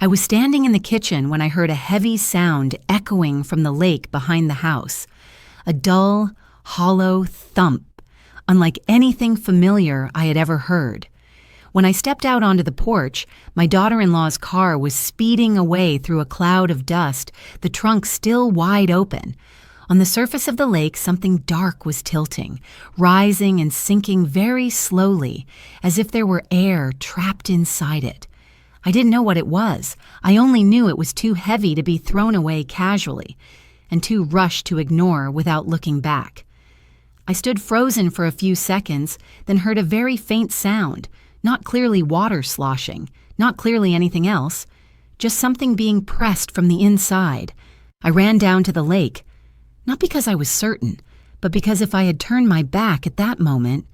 I was standing in the kitchen when I heard a heavy sound echoing from the lake behind the house. A dull, hollow thump, unlike anything familiar I had ever heard. When I stepped out onto the porch, my daughter-in-law's car was speeding away through a cloud of dust, the trunk still wide open. On the surface of the lake, something dark was tilting, rising and sinking very slowly, as if there were air trapped inside it. I didn't know what it was. I only knew it was too heavy to be thrown away casually, and too rushed to ignore without looking back. I stood frozen for a few seconds, then heard a very faint sound, not clearly water sloshing, not clearly anything else, just something being pressed from the inside. I ran down to the lake, not because I was certain, but because if I had turned my back at that moment,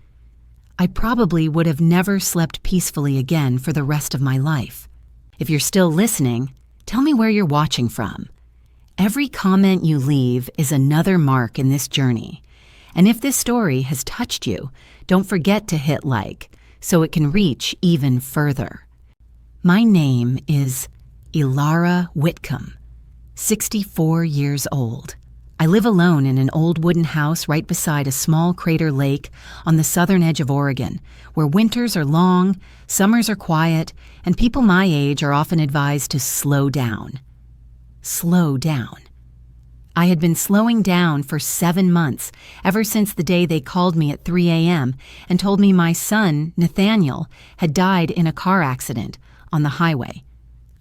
I probably would have never slept peacefully again for the rest of my life. If you're still listening, tell me where you're watching from. Every comment you leave is another mark in this journey. And if this story has touched you, don't forget to hit like, so it can reach even further. My name is Ilara Whitcomb, 64 years old. I live alone in an old wooden house right beside a small crater lake on the southern edge of Oregon, where winters are long, summers are quiet, and people my age are often advised to slow down. Slow down. I had been slowing down for 7 months, ever since the day they called me at 3 a.m. and told me my son, Nathaniel, had died in a car accident on the highway.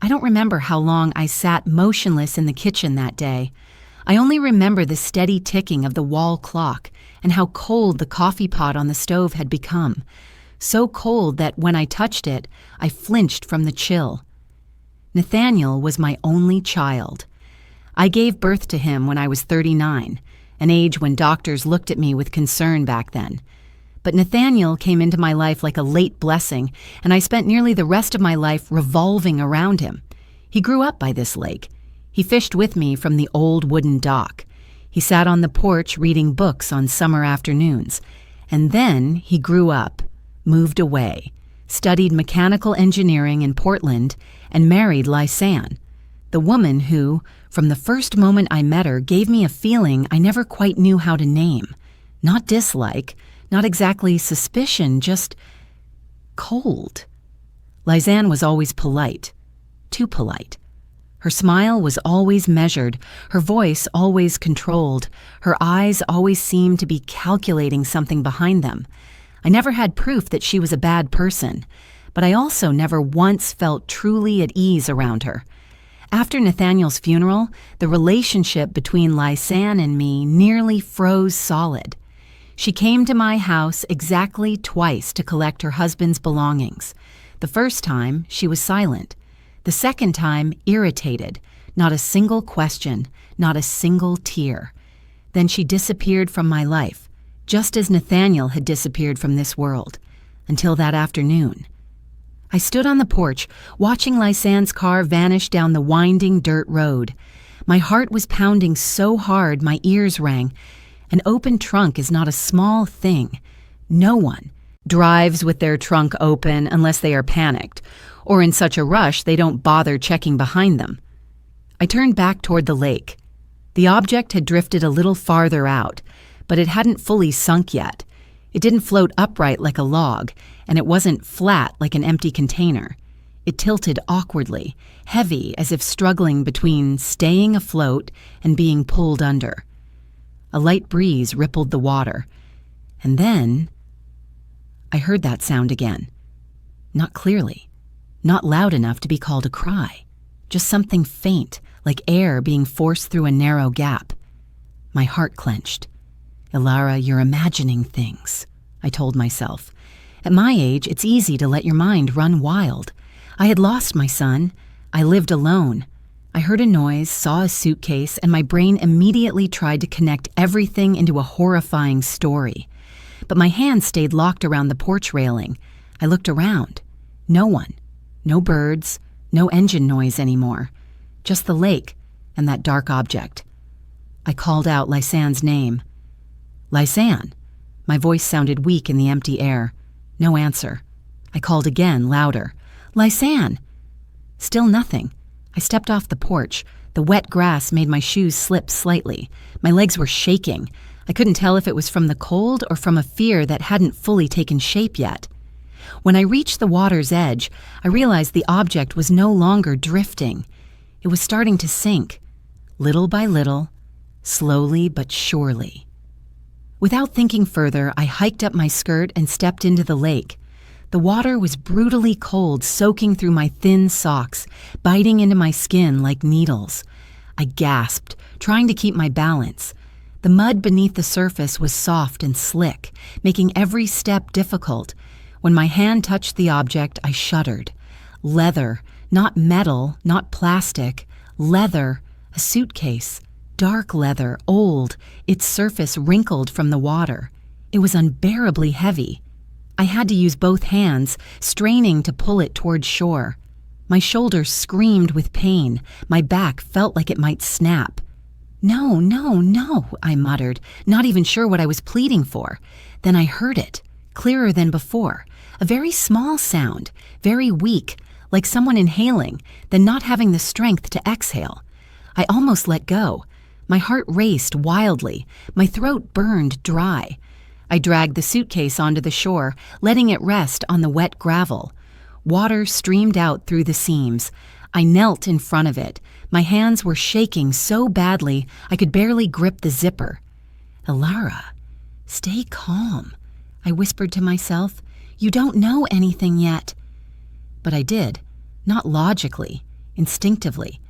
I don't remember how long I sat motionless in the kitchen that day. I only remember the steady ticking of the wall clock and how cold the coffee pot on the stove had become, so cold that when I touched it, I flinched from the chill. Nathaniel was my only child. I gave birth to him when I was 39, an age when doctors looked at me with concern back then. But Nathaniel came into my life like a late blessing, and I spent nearly the rest of my life revolving around him. He grew up by this lake. He fished with me from the old wooden dock. He sat on the porch reading books on summer afternoons. And then he grew up, moved away, studied mechanical engineering in Portland, and married Lysanne, the woman who, from the first moment I met her, gave me a feeling I never quite knew how to name. Not dislike, not exactly suspicion, just cold. Lysanne was always polite, too polite. Her smile was always measured, her voice always controlled, her eyes always seemed to be calculating something behind them. I never had proof that she was a bad person, but I also never once felt truly at ease around her. After Nathaniel's funeral, the relationship between Lysanne and me nearly froze solid. She came to my house exactly twice to collect her husband's belongings. The first time, she was silent. The second time, irritated. Not a single question, not a single tear. Then she disappeared from my life, just as Nathaniel had disappeared from this world, until that afternoon. I stood on the porch, watching Lysanne's car vanish down the winding dirt road. My heart was pounding so hard my ears rang. An open trunk is not a small thing. No one drives with their trunk open unless they are panicked, or in such a rush they don't bother checking behind them. I turned back toward the lake. The object had drifted a little farther out, but it hadn't fully sunk yet. It didn't float upright like a log, and it wasn't flat like an empty container. It tilted awkwardly, heavy as if struggling between staying afloat and being pulled under. A light breeze rippled the water, and then I heard that sound again. Not clearly, not loud enough to be called a cry, just something faint, like air being forced through a narrow gap. My heart clenched. Ilara, you're imagining things, I told myself. At my age, it's easy to let your mind run wild. I had lost my son. I lived alone. I heard a noise, saw a suitcase, and my brain immediately tried to connect everything into a horrifying story. But my hand stayed locked around the porch railing. I looked around. No one. No birds. No engine noise anymore. Just the lake and that dark object. I called out Lysanne's name. Lysanne. My voice sounded weak in the empty air. No answer. I called again, louder. Lysanne. Still nothing. I stepped off the porch. The wet grass made my shoes slip slightly. My legs were shaking. I couldn't tell if it was from the cold or from a fear that hadn't fully taken shape yet. When I reached the water's edge, I realized the object was no longer drifting. It was starting to sink, little by little, slowly but surely. Without thinking further, I hiked up my skirt and stepped into the lake. The water was brutally cold, soaking through my thin socks, biting into my skin like needles. I gasped, trying to keep my balance. The mud beneath the surface was soft and slick, making every step difficult. When my hand touched the object, I shuddered. Leather, not metal, not plastic. Leather, a suitcase. Dark leather, old, its surface wrinkled from the water. It was unbearably heavy. I had to use both hands, straining to pull it toward shore. My shoulders screamed with pain. My back felt like it might snap. "No, no, no," I muttered, not even sure what I was pleading for. Then I heard it, clearer than before. A very small sound, very weak, like someone inhaling, then not having the strength to exhale. I almost let go. My heart raced wildly. My throat burned dry. I dragged the suitcase onto the shore, letting it rest on the wet gravel. Water streamed out through the seams. I knelt in front of it. My hands were shaking so badly I could barely grip the zipper. "Elara, stay calm," I whispered to myself. "You don't know anything yet." But I did, not logically, instinctively.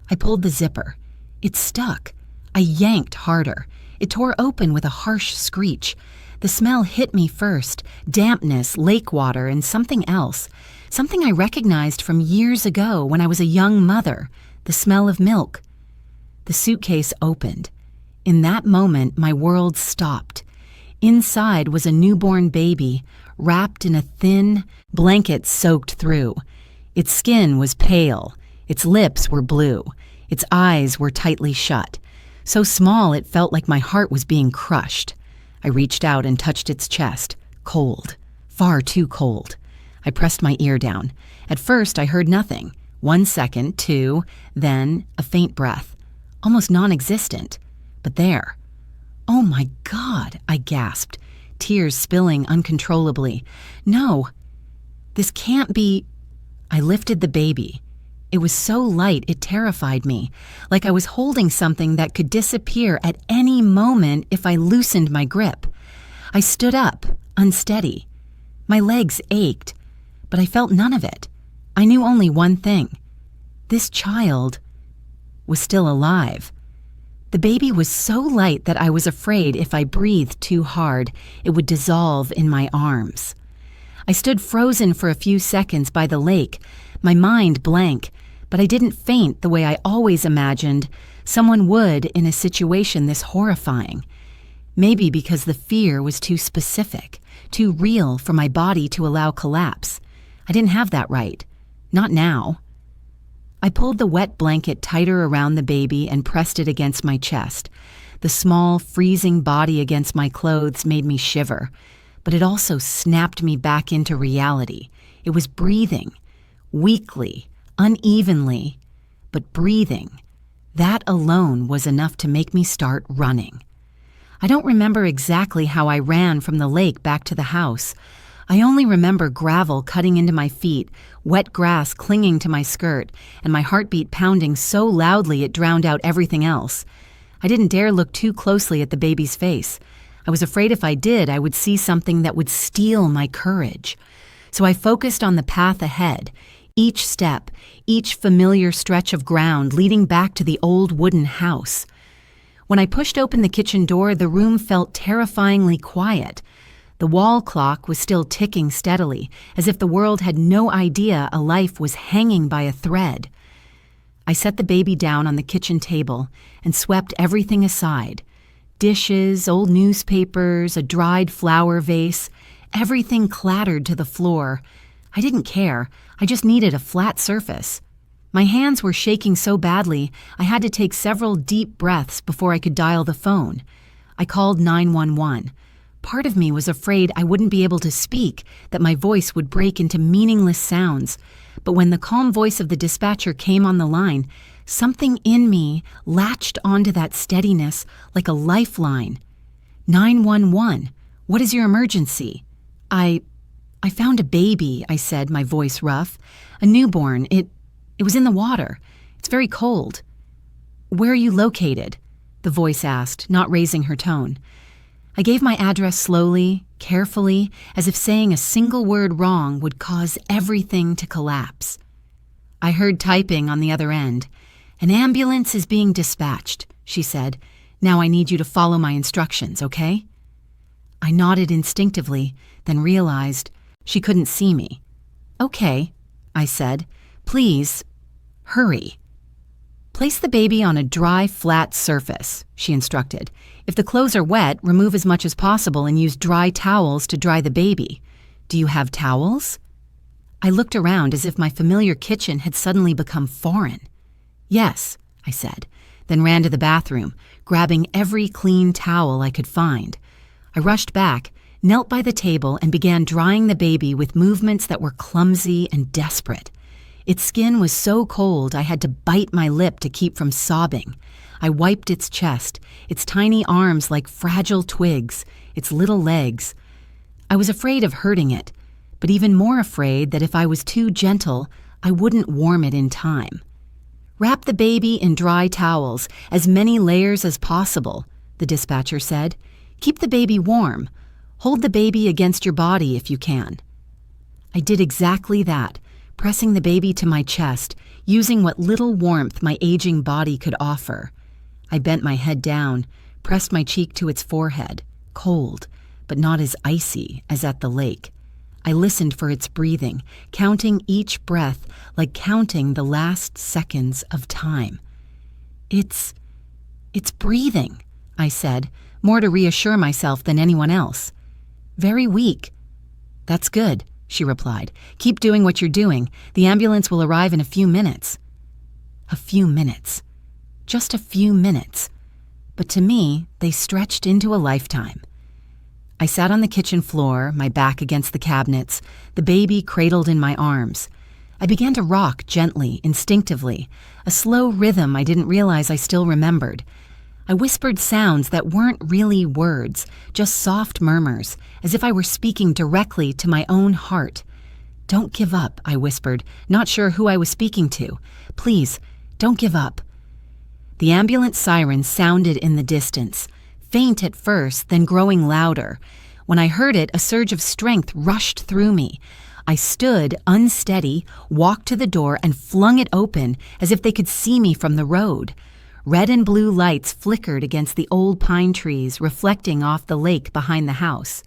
I pulled the zipper. It stuck. I yanked harder. It tore open with a harsh screech. The smell hit me first, dampness, lake water, and something else. Something I recognized from years ago when I was a young mother, the smell of milk. The suitcase opened. In that moment, my world stopped. Inside was a newborn baby, wrapped in a thin blanket soaked through. Its skin was pale. Its lips were blue. Its eyes were tightly shut. So small it felt like my heart was being crushed. I reached out and touched its chest. Cold. Far too cold. I pressed my ear down. At first, I heard nothing. 1 second, 2, then a faint breath. Almost non-existent. But there. "Oh my God," I gasped, tears spilling uncontrollably. "No, this can't be." I lifted the baby. It was so light it terrified me, like I was holding something that could disappear at any moment if I loosened my grip. I stood up, unsteady. My legs ached, but I felt none of it. I knew only one thing. This child was still alive. The baby was so light that I was afraid if I breathed too hard, it would dissolve in my arms. I stood frozen for a few seconds by the lake, my mind blank, but I didn't faint the way I always imagined someone would in a situation this horrifying. Maybe because the fear was too specific, too real for my body to allow collapse. I didn't have that right. Not now. I pulled the wet blanket tighter around the baby and pressed it against my chest. The small, freezing body against my clothes made me shiver, but it also snapped me back into reality. It was breathing, weakly, unevenly, but breathing. That alone was enough to make me start running. I don't remember exactly how I ran from the lake back to the house. I only remember gravel cutting into my feet, wet grass clinging to my skirt, and my heartbeat pounding so loudly it drowned out everything else. I didn't dare look too closely at the baby's face. I was afraid if I did, I would see something that would steal my courage. So I focused on the path ahead, each step, each familiar stretch of ground leading back to the old wooden house. When I pushed open the kitchen door, the room felt terrifyingly quiet. The wall clock was still ticking steadily, as if the world had no idea a life was hanging by a thread. I set the baby down on the kitchen table and swept everything aside. Dishes, old newspapers, a dried flower vase, everything clattered to the floor. I didn't care. I just needed a flat surface. My hands were shaking so badly, I had to take several deep breaths before I could dial the phone. I called 911. Part of me was afraid I wouldn't be able to speak, that my voice would break into meaningless sounds. but when the calm voice of the dispatcher came on the line, something in me latched onto that steadiness like a lifeline. 911, what is your emergency? I found a baby, I said, my voice rough. A newborn. It was in the water. It's very cold. Where are you located? The voice asked, not raising her tone. I gave my address slowly, carefully, as if saying a single word wrong would cause everything to collapse. I heard typing on the other end. An ambulance is being dispatched, she said. Now I need you to follow my instructions, okay? I nodded instinctively, then realized she couldn't see me. Okay, I said. Please, hurry. Place the baby on a dry, flat surface, she instructed. If the clothes are wet, remove as much as possible and use dry towels to dry the baby. Do you have towels? I looked around as if my familiar kitchen had suddenly become foreign. Yes, I said, then ran to the bathroom, grabbing every clean towel I could find. I rushed back, knelt by the table, and began drying the baby with movements that were clumsy and desperate. Its skin was so cold I had to bite my lip to keep from sobbing. I wiped its chest, its tiny arms like fragile twigs, its little legs. I was afraid of hurting it, but even more afraid that if I was too gentle, I wouldn't warm it in time. Wrap the baby in dry towels, as many layers as possible, the dispatcher said. Keep the baby warm. Hold the baby against your body if you can. I did exactly that, pressing the baby to my chest, using what little warmth my aging body could offer. I bent my head down, pressed my cheek to its forehead, cold, but not as icy as at the lake. I listened for its breathing, counting each breath like counting the last seconds of time. It's breathing, I said, more to reassure myself than anyone else. Very weak. That's good, she replied. Keep doing what you're doing. The ambulance will arrive in a few minutes. A few minutes. Just a few minutes. But to me, they stretched into a lifetime. I sat on the kitchen floor, my back against the cabinets, the baby cradled in my arms. I began to rock gently, instinctively, a slow rhythm I didn't realize I still remembered. I whispered sounds that weren't really words, just soft murmurs, as if I were speaking directly to my own heart. Don't give up, I whispered, not sure who I was speaking to. Please, don't give up. The ambulance siren sounded in the distance, faint at first, then growing louder. When I heard it, a surge of strength rushed through me. I stood, unsteady, walked to the door, and flung it open as if they could see me from the road. Red and blue lights flickered against the old pine trees, reflecting off the lake behind the house.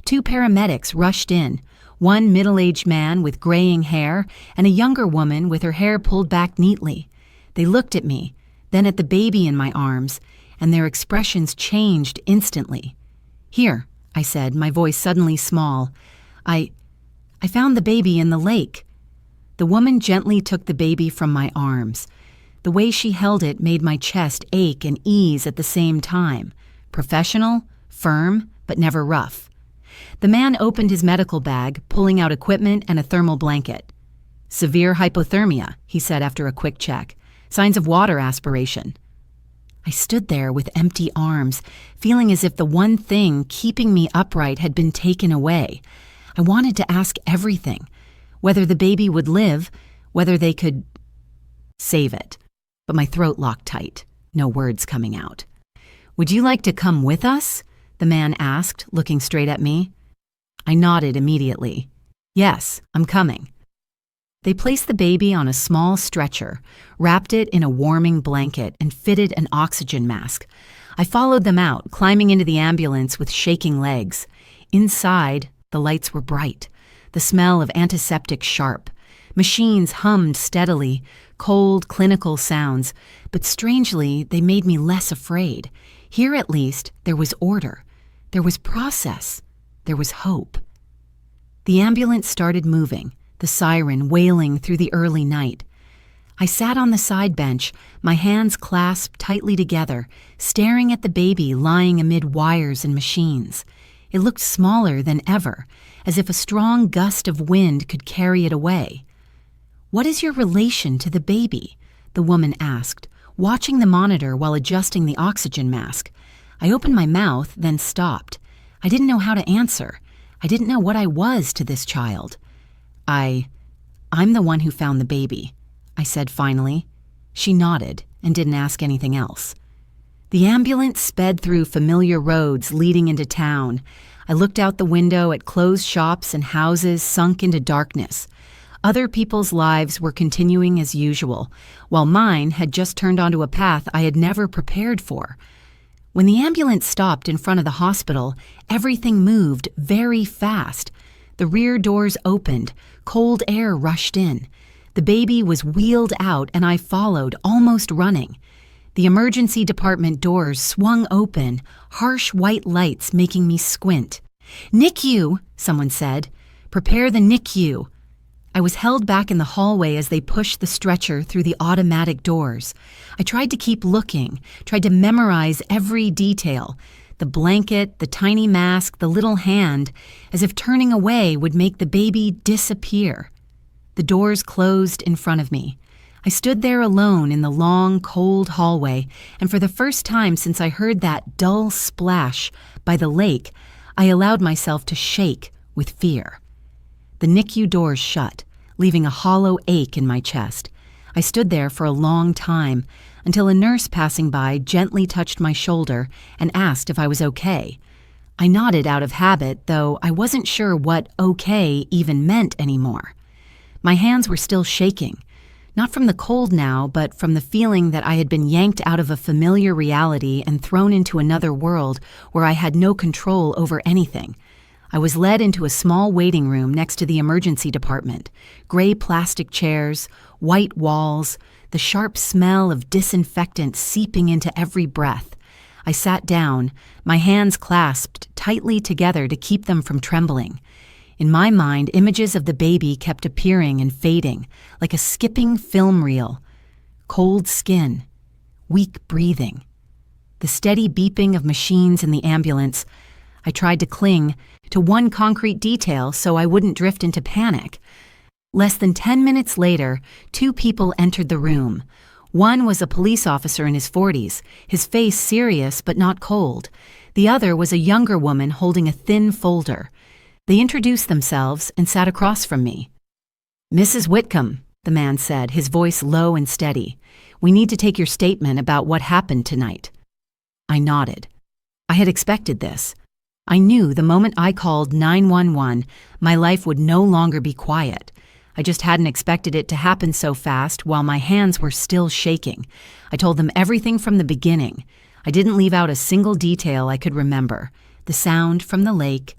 2 paramedics rushed in, one middle-aged man with graying hair and a younger woman with her hair pulled back neatly. They looked at me, then at the baby in my arms, and their expressions changed instantly. Here, I said, my voice suddenly small. I found the baby in the lake. The woman gently took the baby from my arms. The way she held it made my chest ache and ease at the same time. Professional, firm, but never rough. The man opened his medical bag, pulling out equipment and a thermal blanket. Severe hypothermia, he said after a quick check. Signs of water aspiration. I stood there with empty arms, feeling as if the one thing keeping me upright had been taken away. I wanted to ask everything, whether the baby would live, whether they could save it. But my throat locked tight, no words coming out. Would you like to come with us? The man asked, looking straight at me. I nodded immediately. Yes, I'm coming. They placed the baby on a small stretcher, wrapped it in a warming blanket, and fitted an oxygen mask. I followed them out, climbing into the ambulance with shaking legs. Inside, the lights were bright, the smell of antiseptic sharp. Machines hummed steadily, cold, clinical sounds, but strangely, they made me less afraid. Here, at least, there was order. There was process. There was hope. The ambulance started moving, the siren wailing through the early night. I sat on the side bench, my hands clasped tightly together, staring at the baby lying amid wires and machines. It looked smaller than ever, as if a strong gust of wind could carry it away. "What is your relation to the baby?" the woman asked, watching the monitor while adjusting the oxygen mask. I opened my mouth, then stopped. I didn't know how to answer. I didn't know what I was to this child. I'm the one who found the baby," I said finally. She nodded and didn't ask anything else. The ambulance sped through familiar roads leading into town. I looked out the window at closed shops and houses sunk into darkness. Other people's lives were continuing as usual, while mine had just turned onto a path I had never prepared for. When the ambulance stopped in front of the hospital, everything moved very fast. The rear doors opened, cold air rushed in. The baby was wheeled out and I followed, almost running. The emergency department doors swung open, harsh white lights making me squint. "NICU," someone said. "Prepare the NICU." I was held back in the hallway as they pushed the stretcher through the automatic doors. I tried to keep looking, tried to memorize every detail. The blanket, the tiny mask, the little hand, as if turning away would make the baby disappear. The doors closed in front of me. I stood there alone in the long, cold hallway, and for the first time since I heard that dull splash by the lake, I allowed myself to shake with fear. The NICU doors shut, leaving a hollow ache in my chest. I stood there for a long time, until a nurse passing by gently touched my shoulder and asked if I was okay. I nodded out of habit, though I wasn't sure what okay even meant anymore. My hands were still shaking, not from the cold now, but from the feeling that I had been yanked out of a familiar reality and thrown into another world where I had no control over anything. I was led into a small waiting room next to the emergency department. Gray plastic chairs, white walls, the sharp smell of disinfectant seeping into every breath. I sat down, my hands clasped tightly together to keep them from trembling. In my mind, images of the baby kept appearing and fading, like a skipping film reel. Cold skin, weak breathing, the steady beeping of machines in the ambulance. I tried to cling to one concrete detail so I wouldn't drift into panic. Less than 10 minutes later, 2 people entered the room. One was a police officer in his 40s, his face serious but not cold. The other was a younger woman holding a thin folder. They introduced themselves and sat across from me. "Mrs. Whitcomb," the man said, his voice low and steady. "We need to take your statement about what happened tonight." I nodded. I had expected this. I knew the moment I called 911, my life would no longer be quiet. I just hadn't expected it to happen so fast while my hands were still shaking. I told them everything from the beginning. I didn't leave out a single detail I could remember. The sound from the lake,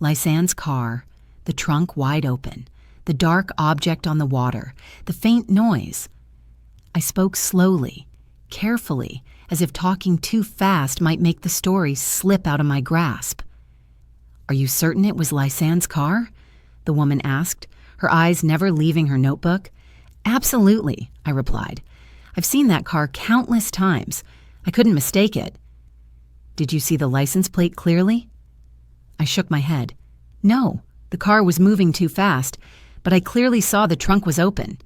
Lysanne's car, the trunk wide open, the dark object on the water, the faint noise. I spoke slowly, carefully, as if talking too fast might make the story slip out of my grasp. "Are you certain it was Lysanne's car?" the woman asked, her eyes never leaving her notebook. "Absolutely," I replied. "I've seen that car countless times. I couldn't mistake it." "Did you see the license plate clearly?" I shook my head. "No, the car was moving too fast, but I clearly saw the trunk was open."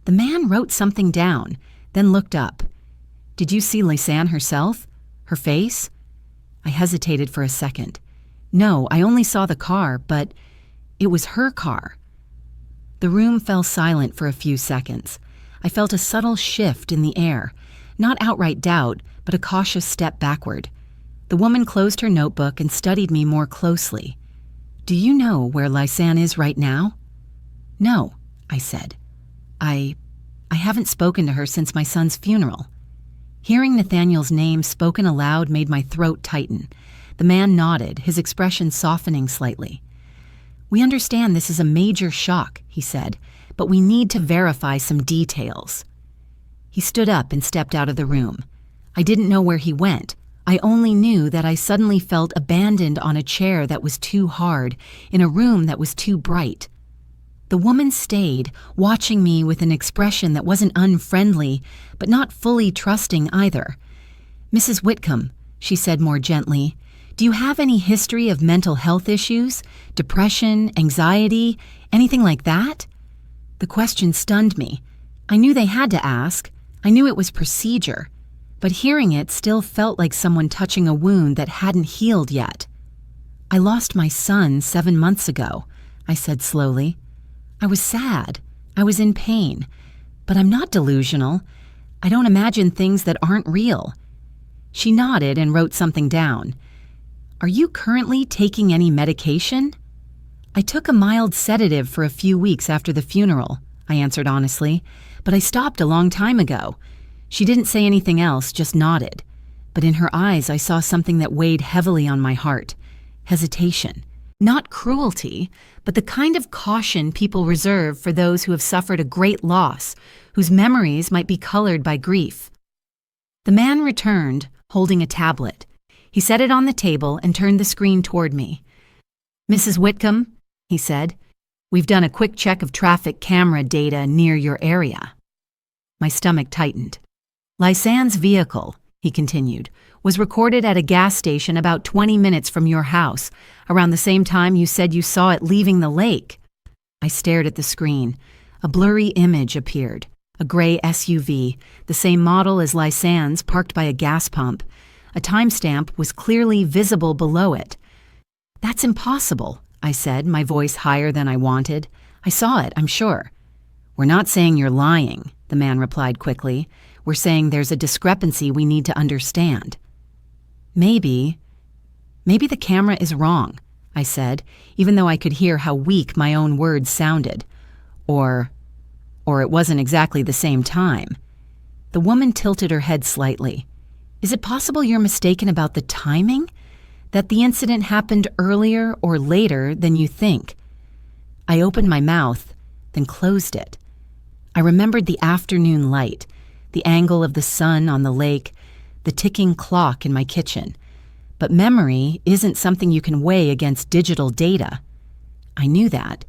The man wrote something down, then looked up. "Did you see Lysanne herself? Her face?" I hesitated for a second. "No, I only saw the car, but it was her car." The room fell silent for a few seconds. I felt a subtle shift in the air, not outright doubt, but a cautious step backward. The woman closed her notebook and studied me more closely. "Do you know where Lysanne is right now?" "No," I said. I haven't spoken to her since my son's funeral." Hearing Nathaniel's name spoken aloud made my throat tighten. The man nodded, his expression softening slightly. "We understand this is a major shock," he said, "but we need to verify some details." He stood up and stepped out of the room. I didn't know where he went. I only knew that I suddenly felt abandoned on a chair that was too hard, in a room that was too bright. The woman stayed, watching me with an expression that wasn't unfriendly, but not fully trusting either. "Mrs. Whitcomb," she said more gently, "do you have any history of mental health issues? Depression, anxiety, anything like that?" The question stunned me. I knew they had to ask. I knew it was procedure. But hearing it still felt like someone touching a wound that hadn't healed yet. I lost my son 7 months ago, I said slowly. I was sad. I was in pain. But I'm not delusional. I don't imagine things that aren't real. She nodded and wrote something down. Are you currently taking any medication? I took a mild sedative for a few weeks after the funeral, I answered honestly, but I stopped a long time ago. She didn't say anything else, just nodded. But in her eyes I saw something that weighed heavily on my heart. Hesitation. Not cruelty, but the kind of caution people reserve for those who have suffered a great loss, whose memories might be colored by grief. The man returned, holding a tablet. He set it on the table and turned the screen toward me. Mrs. Whitcomb, he said, we've done a quick check of traffic camera data near your area. My stomach tightened. Lysan's vehicle, he continued, was recorded at a gas station about 20 minutes from your house, around the same time you said you saw it leaving the lake. I stared at the screen. A blurry image appeared. A gray SUV, the same model as Lysan's, parked by a gas pump. A timestamp was clearly visible below it. That's impossible, I said, my voice higher than I wanted. I saw it, I'm sure. We're not saying you're lying, the man replied quickly. We're saying there's a discrepancy we need to understand. Maybe the camera is wrong, I said, even though I could hear how weak my own words sounded. Or it wasn't exactly the same time. The woman tilted her head slightly. Is it possible you're mistaken about the timing? That the incident happened earlier or later than you think? I opened my mouth, then closed it. I remembered the afternoon light, the angle of the sun on the lake, the ticking clock in my kitchen. But memory isn't something you can weigh against digital data. I knew that.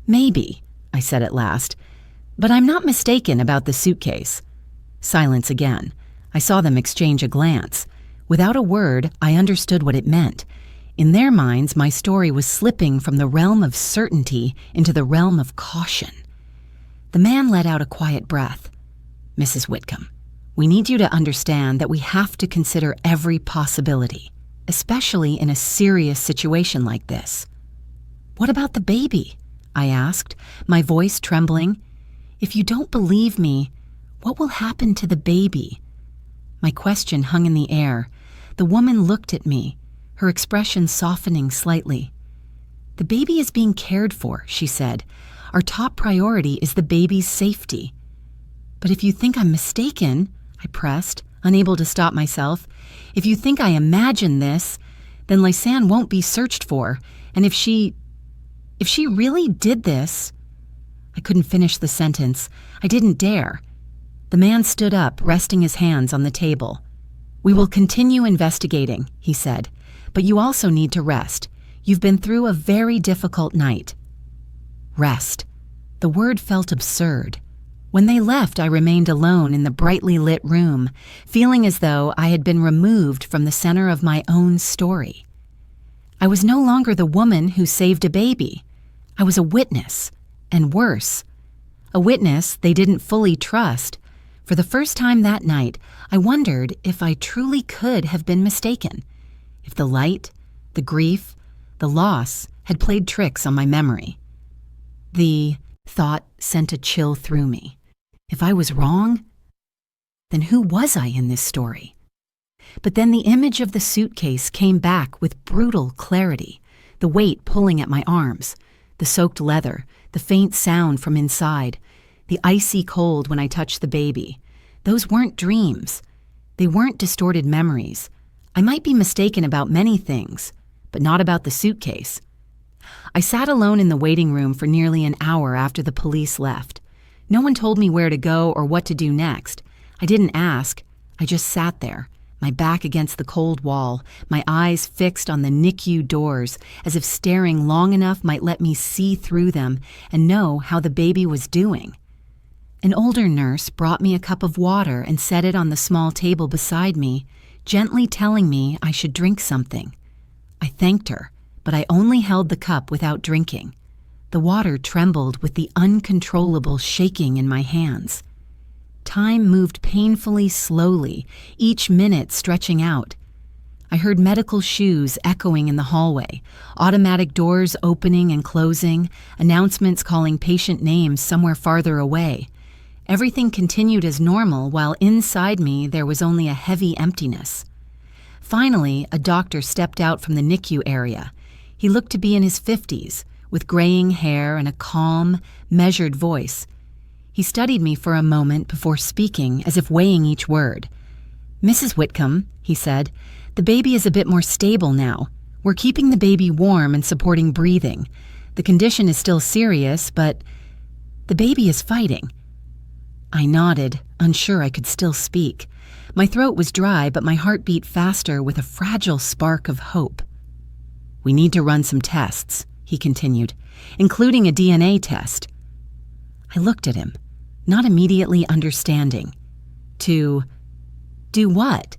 Maybe, I said at last, but I'm not mistaken about the suitcase. Silence again. I saw them exchange a glance. Without a word, I understood what it meant. In their minds, my story was slipping from the realm of certainty into the realm of caution. The man let out a quiet breath. Mrs. Whitcomb, we need you to understand that we have to consider every possibility, especially in a serious situation like this. What about the baby? I asked, my voice trembling. If you don't believe me, what will happen to the baby? My question hung in the air. The woman looked at me, her expression softening slightly. The baby is being cared for, she said. Our top priority is the baby's safety. But if you think I'm mistaken, I pressed, unable to stop myself, if you think I imagine this, then Lysan won't be searched for, and if she really did this... I couldn't finish the sentence. I didn't dare. The man stood up, resting his hands on the table. We will continue investigating, he said, but you also need to rest. You've been through a very difficult night. Rest. The word felt absurd. When they left, I remained alone in the brightly lit room, feeling as though I had been removed from the center of my own story. I was no longer the woman who saved a baby. I was a witness, and worse, a witness they didn't fully trust. For the first time that night, I wondered if I truly could have been mistaken, if the light, the grief, the loss had played tricks on my memory. The thought sent a chill through me. If I was wrong, then who was I in this story? But then the image of the suitcase came back with brutal clarity, the weight pulling at my arms, the soaked leather, the faint sound from inside, the icy cold when I touched the baby. Those weren't dreams. They weren't distorted memories. I might be mistaken about many things, but not about the suitcase. I sat alone in the waiting room for nearly an hour after the police left. No one told me where to go or what to do next. I didn't ask. I just sat there, my back against the cold wall, my eyes fixed on the NICU doors, as if staring long enough might let me see through them and know how the baby was doing. An older nurse brought me a cup of water and set it on the small table beside me, gently telling me I should drink something. I thanked her, but I only held the cup without drinking. The water trembled with the uncontrollable shaking in my hands. Time moved painfully slowly, each minute stretching out. I heard medical shoes echoing in the hallway, automatic doors opening and closing, announcements calling patient names somewhere farther away. Everything continued as normal while inside me there was only a heavy emptiness. Finally, a doctor stepped out from the NICU area. He looked to be in his 50s, with graying hair and a calm, measured voice. He studied me for a moment before speaking, as if weighing each word. "Mrs. Whitcomb," he said, "the baby is a bit more stable now. We're keeping the baby warm and supporting breathing. The condition is still serious, but the baby is fighting." I nodded, unsure I could still speak. My throat was dry, but my heart beat faster with a fragile spark of hope. "We need to run some tests," he continued, "including a DNA test." I looked at him, not immediately understanding. "To do what?"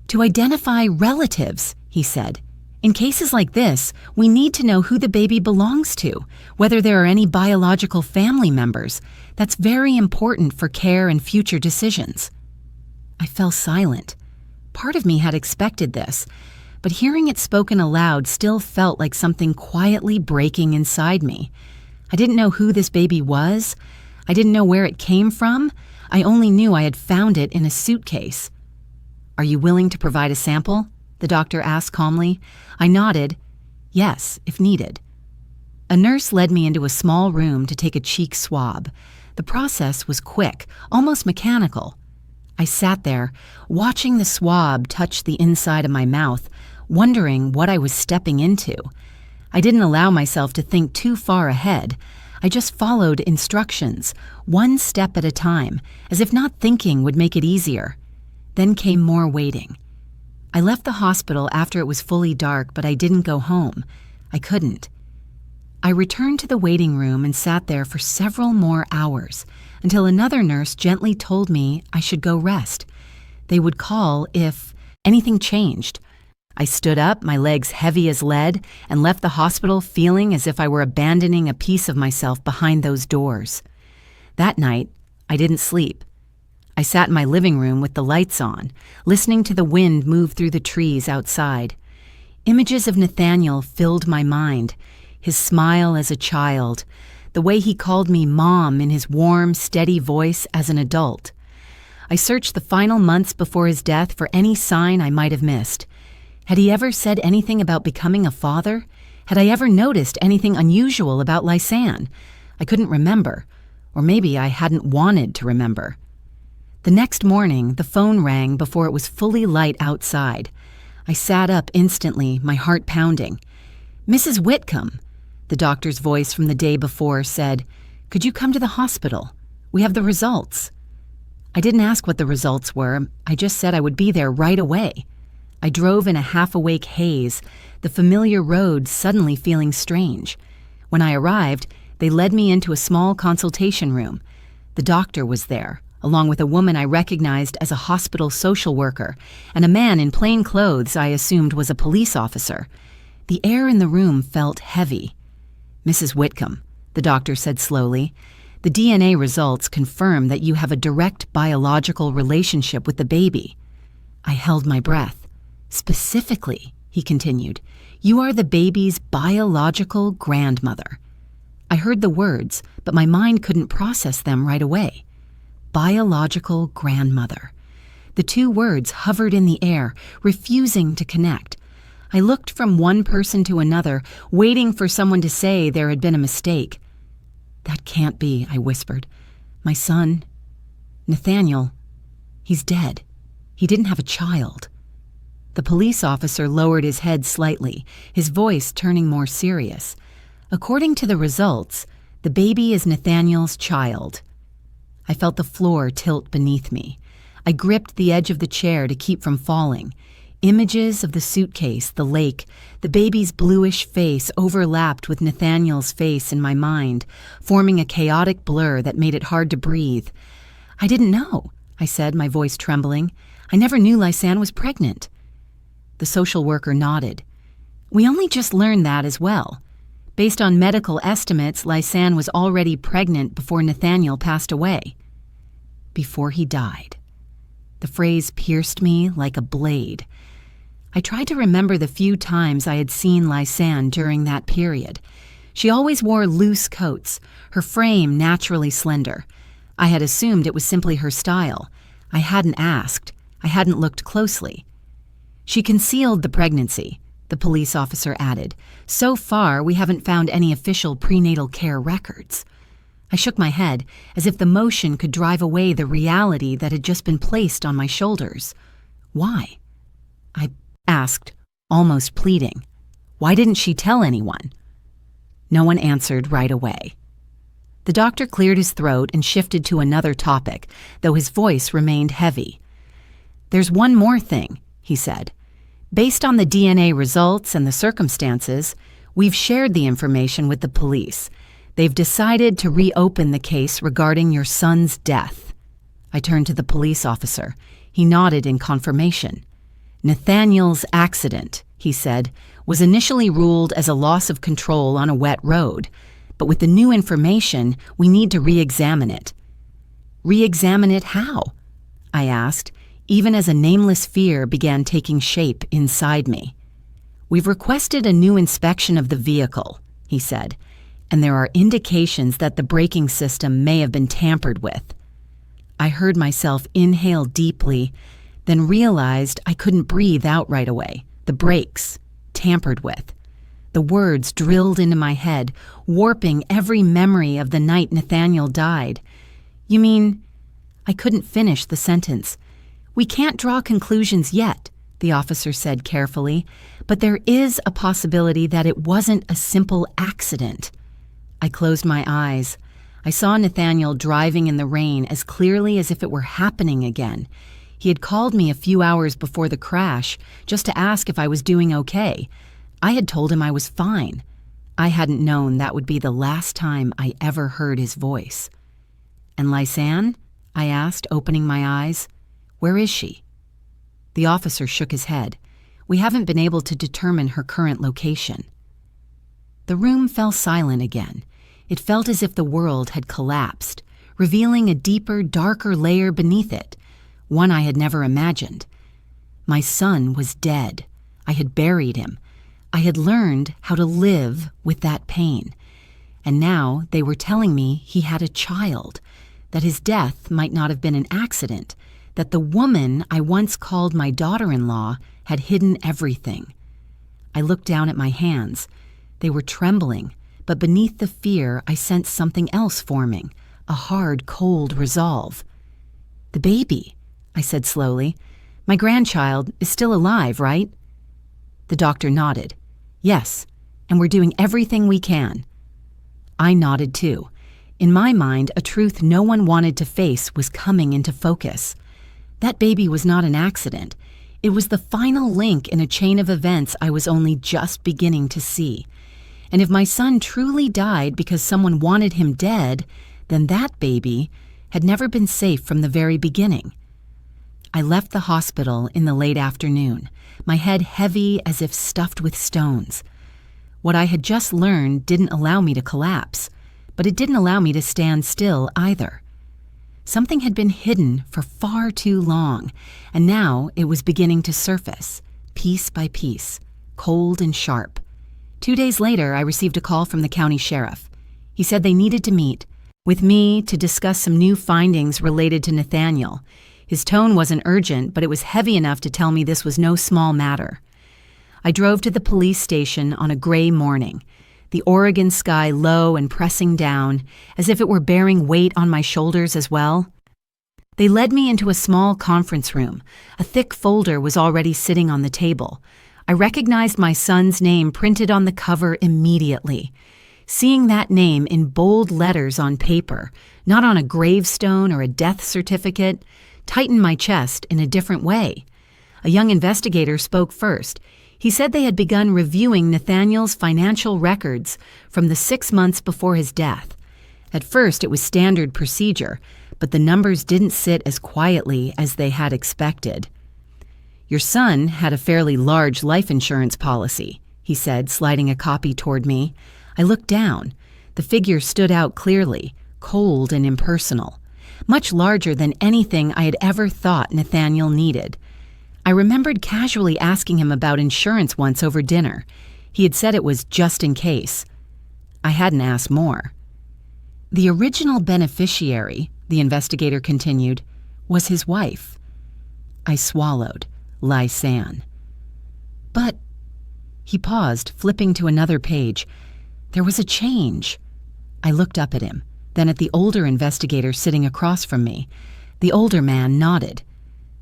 "To identify relatives," he said. "In cases like this, we need to know who the baby belongs to, whether there are any biological family members. That's very important for care and future decisions." I fell silent. Part of me had expected this, but hearing it spoken aloud still felt like something quietly breaking inside me. I didn't know who this baby was. I didn't know where it came from. I only knew I had found it in a suitcase. "Are you willing to provide a sample?" the doctor asked calmly. I nodded. Yes, if needed. A nurse led me into a small room to take a cheek swab. The process was quick, almost mechanical. I sat there, watching the swab touch the inside of my mouth, wondering what I was stepping into. I didn't allow myself to think too far ahead. I just followed instructions, one step at a time, as if not thinking would make it easier. Then came more waiting. I left the hospital after it was fully dark, but I didn't go home. I couldn't. I returned to the waiting room and sat there for several more hours, until another nurse gently told me I should go rest. They would call if anything changed. I stood up, my legs heavy as lead, and left the hospital feeling as if I were abandoning a piece of myself behind those doors. That night, I didn't sleep. I sat in my living room with the lights on, listening to the wind move through the trees outside. Images of Nathaniel filled my mind, his smile as a child, the way he called me Mom in his warm, steady voice as an adult. I searched the final months before his death for any sign I might have missed. Had he ever said anything about becoming a father? Had I ever noticed anything unusual about Lysanne? I couldn't remember, or maybe I hadn't wanted to remember. The next morning, the phone rang before it was fully light outside. I sat up instantly, my heart pounding. "Mrs. Whitcomb," the doctor's voice from the day before said, "Could you come to the hospital? We have the results." I didn't ask what the results were. I just said I would be there right away. I drove in a half-awake haze, the familiar road suddenly feeling strange. When I arrived, they led me into a small consultation room. The doctor was there, along with a woman I recognized as a hospital social worker, and a man in plain clothes I assumed was a police officer. The air in the room felt heavy. "Mrs. Whitcomb," the doctor said slowly, "the DNA results confirm that you have a direct biological relationship with the baby." I held my breath. "Specifically," he continued, "you are the baby's biological grandmother." I heard the words, but my mind couldn't process them right away. Biological grandmother. The two words hovered in the air, refusing to connect. I looked from one person to another, waiting for someone to say there had been a mistake. "That can't be," I whispered. "My son, Nathaniel, he's dead. He didn't have a child." The police officer lowered his head slightly, his voice turning more serious. "According to the results, the baby is Nathaniel's child." I felt the floor tilt beneath me. I gripped the edge of the chair to keep from falling. Images of the suitcase, the lake, the baby's bluish face overlapped with Nathaniel's face in my mind, forming a chaotic blur that made it hard to breathe. "I didn't know," I said, my voice trembling. "I never knew Lysanne was pregnant." The social worker nodded. "We only just learned that as well. Based on medical estimates, Lysanne was already pregnant before Nathaniel passed away. Before he died. The phrase pierced me like a blade. I tried to remember the few times I had seen Lysanne during that period. She always wore loose coats, her frame naturally slender. I had assumed it was simply her style. I hadn't asked. I hadn't looked closely. She concealed the pregnancy, the police officer added. So far, we haven't found any official prenatal care records. I shook my head, as if the motion could drive away the reality that had just been placed on my shoulders. Why? I asked, almost pleading. Why didn't she tell anyone? No one answered right away. The doctor cleared his throat and shifted to another topic, though his voice remained heavy. There's one more thing, he said. Based on the DNA results and the circumstances, we've shared the information with the police. They've decided to reopen the case regarding your son's death. I turned to the police officer. He nodded in confirmation. Nathaniel's accident, he said, was initially ruled as a loss of control on a wet road, but with the new information, we need to re-examine it. Re-examine it how? I asked, even as a nameless fear began taking shape inside me. We've requested a new inspection of the vehicle, he said, and there are indications that the braking system may have been tampered with. I heard myself inhale deeply, then realized I couldn't breathe out right away. The brakes, tampered with. The words drilled into my head, warping every memory of the night Nathaniel died. You mean? I couldn't finish the sentence. We can't draw conclusions yet, the officer said carefully, but there is a possibility that it wasn't a simple accident. I closed my eyes. I saw Nathaniel driving in the rain as clearly as if it were happening again. He had called me a few hours before the crash just to ask if I was doing okay. I had told him I was fine. I hadn't known that would be the last time I ever heard his voice. And Lysanne? I asked, opening my eyes. Where is she? The officer shook his head. We haven't been able to determine her current location. The room fell silent again. It felt as if the world had collapsed, revealing a deeper, darker layer beneath it, one I had never imagined. My son was dead. I had buried him. I had learned how to live with that pain. And now they were telling me he had a child, that his death might not have been an accident, that the woman I once called my daughter-in-law had hidden everything. I looked down at my hands. They were trembling, but beneath the fear I sensed something else forming, a hard, cold resolve. The baby, I said slowly. My grandchild is still alive, right? The doctor nodded. Yes, and we're doing everything we can. I nodded too. In my mind, a truth no one wanted to face was coming into focus. That baby was not an accident. It was the final link in a chain of events I was only just beginning to see. And if my son truly died because someone wanted him dead, then that baby had never been safe from the very beginning. I left the hospital in the late afternoon, my head heavy as if stuffed with stones. What I had just learned didn't allow me to collapse, but it didn't allow me to stand still either. Something had been hidden for far too long, and now it was beginning to surface, piece by piece, cold and sharp. 2 days later, I received a call from the county sheriff. He said they needed to meet with me to discuss some new findings related to Nathaniel. His tone wasn't urgent, but it was heavy enough to tell me this was no small matter. I drove to the police station on a gray morning, the Oregon sky low and pressing down, as if it were bearing weight on my shoulders as well. They led me into a small conference room. A thick folder was already sitting on the table. I recognized my son's name printed on the cover immediately. Seeing that name in bold letters on paper, not on a gravestone or a death certificate, tightened my chest in a different way. A young investigator spoke first. He said they had begun reviewing Nathaniel's financial records from the 6 months before his death. At first, it was standard procedure, but the numbers didn't sit as quietly as they had expected. Your son had a fairly large life insurance policy, he said, sliding a copy toward me. I looked down. The figure stood out clearly, cold and impersonal, much larger than anything I had ever thought Nathaniel needed. I remembered casually asking him about insurance once over dinner. He had said it was just in case. I hadn't asked more. The original beneficiary, the investigator continued, was his wife. I swallowed, Lysanne. But, he paused, flipping to another page. There was a change. I looked up at him, then at the older investigator sitting across from me. The older man nodded.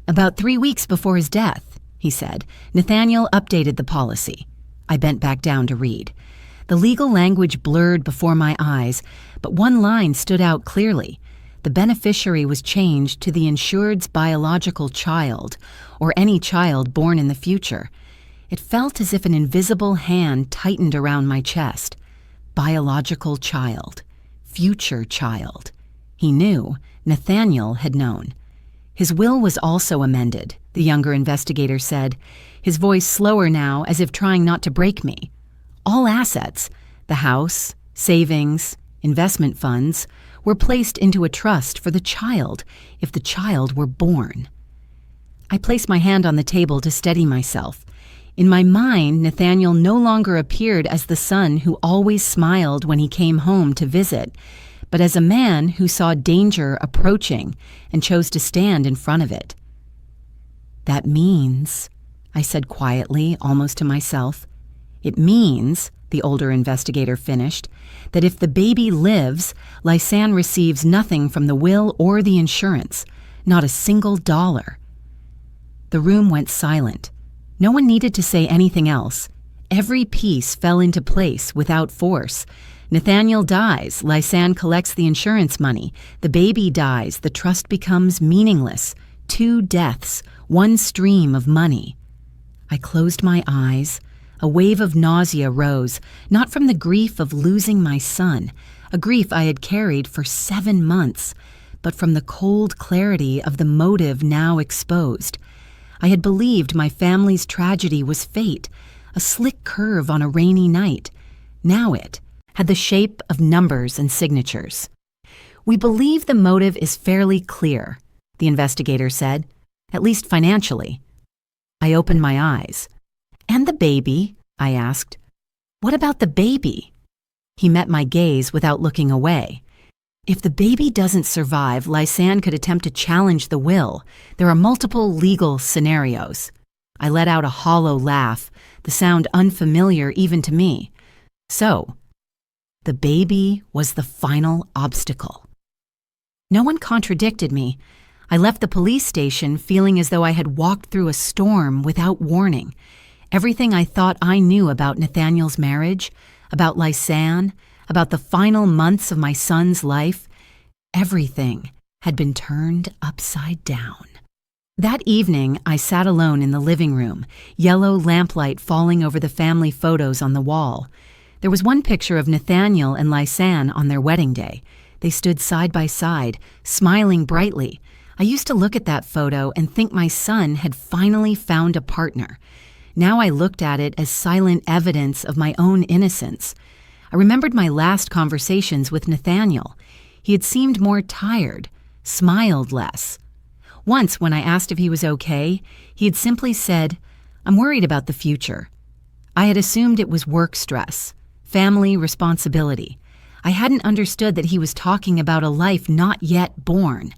About 3 weeks before his death, he said, Nathaniel updated the policy. I bent back down to read. The legal language blurred before my eyes, but one line stood out clearly. The beneficiary was changed to the insured's biological child, or any child born in the future. It felt as if an invisible hand tightened around my chest. Biological child. Future child. He knew. Nathaniel had known. His will was also amended, the younger investigator said, his voice slower now as if trying not to break me. All assets, the house, savings, investment funds, were placed into a trust for the child if the child were born. I placed my hand on the table to steady myself. In my mind, Nathaniel no longer appeared as the son who always smiled when he came home to visit, but as a man who saw danger approaching and chose to stand in front of it. That means, I said quietly, almost to myself, it means, the older investigator finished, that if the baby lives, Lysanne receives nothing from the will or the insurance, not a single dollar. The room went silent. No one needed to say anything else. Every piece fell into place without force. Nathaniel dies, Lysanne collects the insurance money. The baby dies, the trust becomes meaningless. 2 deaths, 1 stream of money. I closed my eyes. A wave of nausea rose, not from the grief of losing my son, a grief I had carried for 7 months, but from the cold clarity of the motive now exposed. I had believed my family's tragedy was fate, a slick curve on a rainy night. Now it had the shape of numbers and signatures. We believe the motive is fairly clear, the investigator said, at least financially. I opened my eyes. And the baby? I asked. What about the baby? He met my gaze without looking away. If the baby doesn't survive, Lysanne could attempt to challenge the will. There are multiple legal scenarios. I let out a hollow laugh, the sound unfamiliar even to me. So, the baby was the final obstacle. No one contradicted me. I left the police station feeling as though I had walked through a storm without warning. Everything I thought I knew about Nathaniel's marriage, about Lysanne, about the final months of my son's life, everything had been turned upside down. That evening, I sat alone in the living room, yellow lamplight falling over the family photos on the wall. There was one picture of Nathaniel and Lysanne on their wedding day. They stood side by side, smiling brightly. I used to look at that photo and think my son had finally found a partner. Now I looked at it as silent evidence of my own innocence. I remembered my last conversations with Nathaniel. He had seemed more tired, smiled less. Once, when I asked if he was okay, he had simply said, "I'm worried about the future." I had assumed it was work stress, family responsibility. I hadn't understood that he was talking about a life not yet born.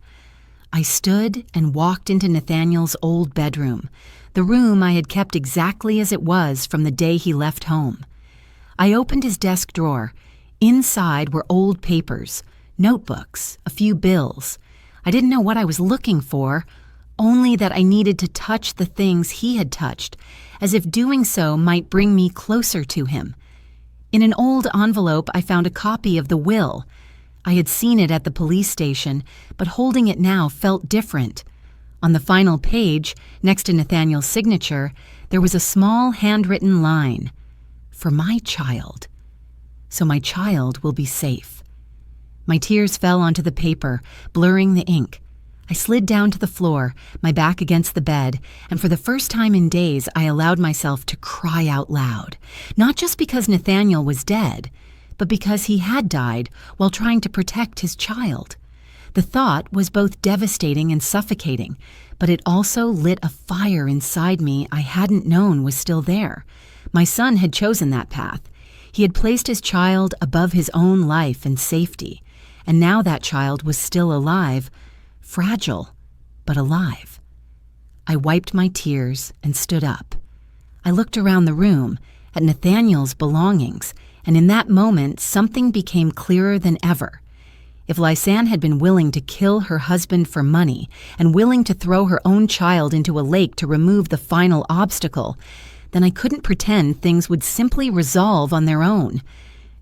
I stood and walked into Nathaniel's old bedroom, the room I had kept exactly as it was from the day he left home. I opened his desk drawer. Inside were old papers, notebooks, a few bills. I didn't know what I was looking for, only that I needed to touch the things he had touched, as if doing so might bring me closer to him. In an old envelope, I found a copy of the will. I had seen it at the police station, but holding it now felt different. On the final page, next to Nathaniel's signature, there was a small handwritten line, "For my child. So my child will be safe." My tears fell onto the paper, blurring the ink. I slid down to the floor, my back against the bed, and for the first time in days, I allowed myself to cry out loud. Not just because Nathaniel was dead, but because he had died while trying to protect his child. The thought was both devastating and suffocating, but it also lit a fire inside me I hadn't known was still there. My son had chosen that path. He had placed his child above his own life and safety, and now that child was still alive, fragile, but alive. I wiped my tears and stood up. I looked around the room at Nathaniel's belongings, and in that moment something became clearer than ever. If Lysanne had been willing to kill her husband for money and willing to throw her own child into a lake to remove the final obstacle, then I couldn't pretend things would simply resolve on their own.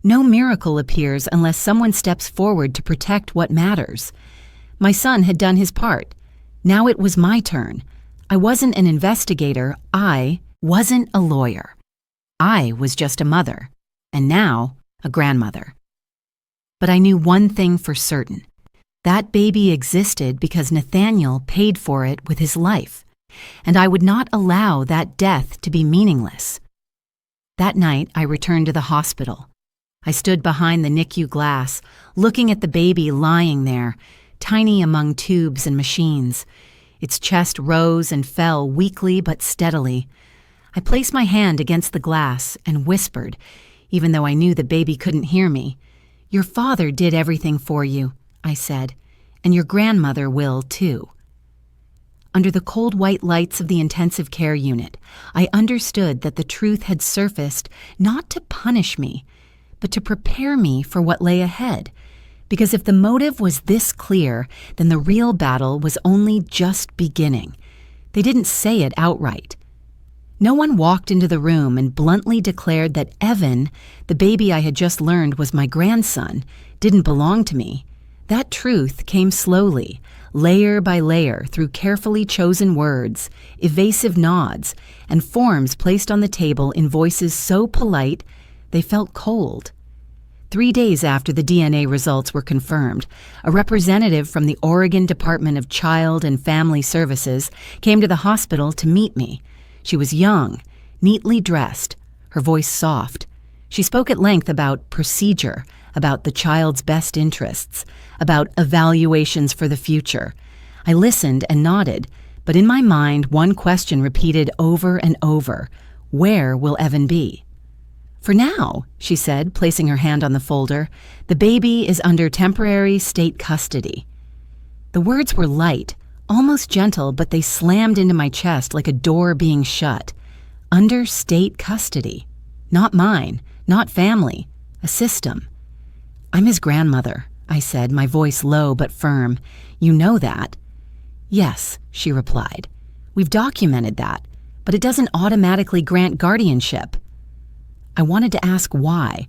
No miracle appears unless someone steps forward to protect what matters. My son had done his part. Now it was my turn. I wasn't an investigator. I wasn't a lawyer. I was just a mother, and now a grandmother. But I knew one thing for certain. That baby existed because Nathaniel paid for it with his life, and I would not allow that death to be meaningless. That night, I returned to the hospital. I stood behind the NICU glass, looking at the baby lying there, tiny among tubes and machines. Its chest rose and fell weakly but steadily. I placed my hand against the glass and whispered, even though I knew the baby couldn't hear me. "Your father did everything for you," I said, "and your grandmother will too." Under the cold white lights of the intensive care unit, I understood that the truth had surfaced not to punish me, but to prepare me for what lay ahead. Because if the motive was this clear, then the real battle was only just beginning. They didn't say it outright. No one walked into the room and bluntly declared that Evan, the baby I had just learned was my grandson, didn't belong to me. That truth came slowly, layer by layer, through carefully chosen words, evasive nods, and forms placed on the table in voices so polite they felt cold. 3 days after the DNA results were confirmed, a representative from the Oregon Department of Child and Family Services came to the hospital to meet me. She was young, neatly dressed, her voice soft. She spoke at length about procedure, about the child's best interests, about evaluations for the future. I listened and nodded, but in my mind one question repeated over and over: where will Evan be? "For now," she said, placing her hand on the folder, "the baby is under temporary state custody." The words were light, almost gentle, but they slammed into my chest like a door being shut. Under state custody. Not mine, not family, a system. "I'm his grandmother," I said, my voice low but firm. "You know that?" "Yes," she replied. "We've documented that, but it doesn't automatically grant guardianship." I wanted to ask why,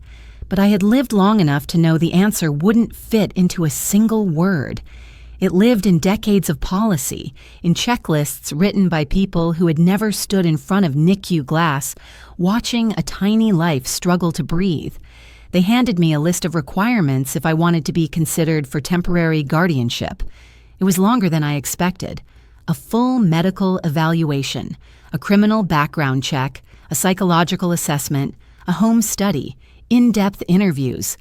but I had lived long enough to know the answer wouldn't fit into a single word. It lived in decades of policy, in checklists written by people who had never stood in front of NICU glass, watching a tiny life struggle to breathe. They handed me a list of requirements if I wanted to be considered for temporary guardianship. It was longer than I expected. A full medical evaluation, a criminal background check, a psychological assessment, a home study, in-depth interviews,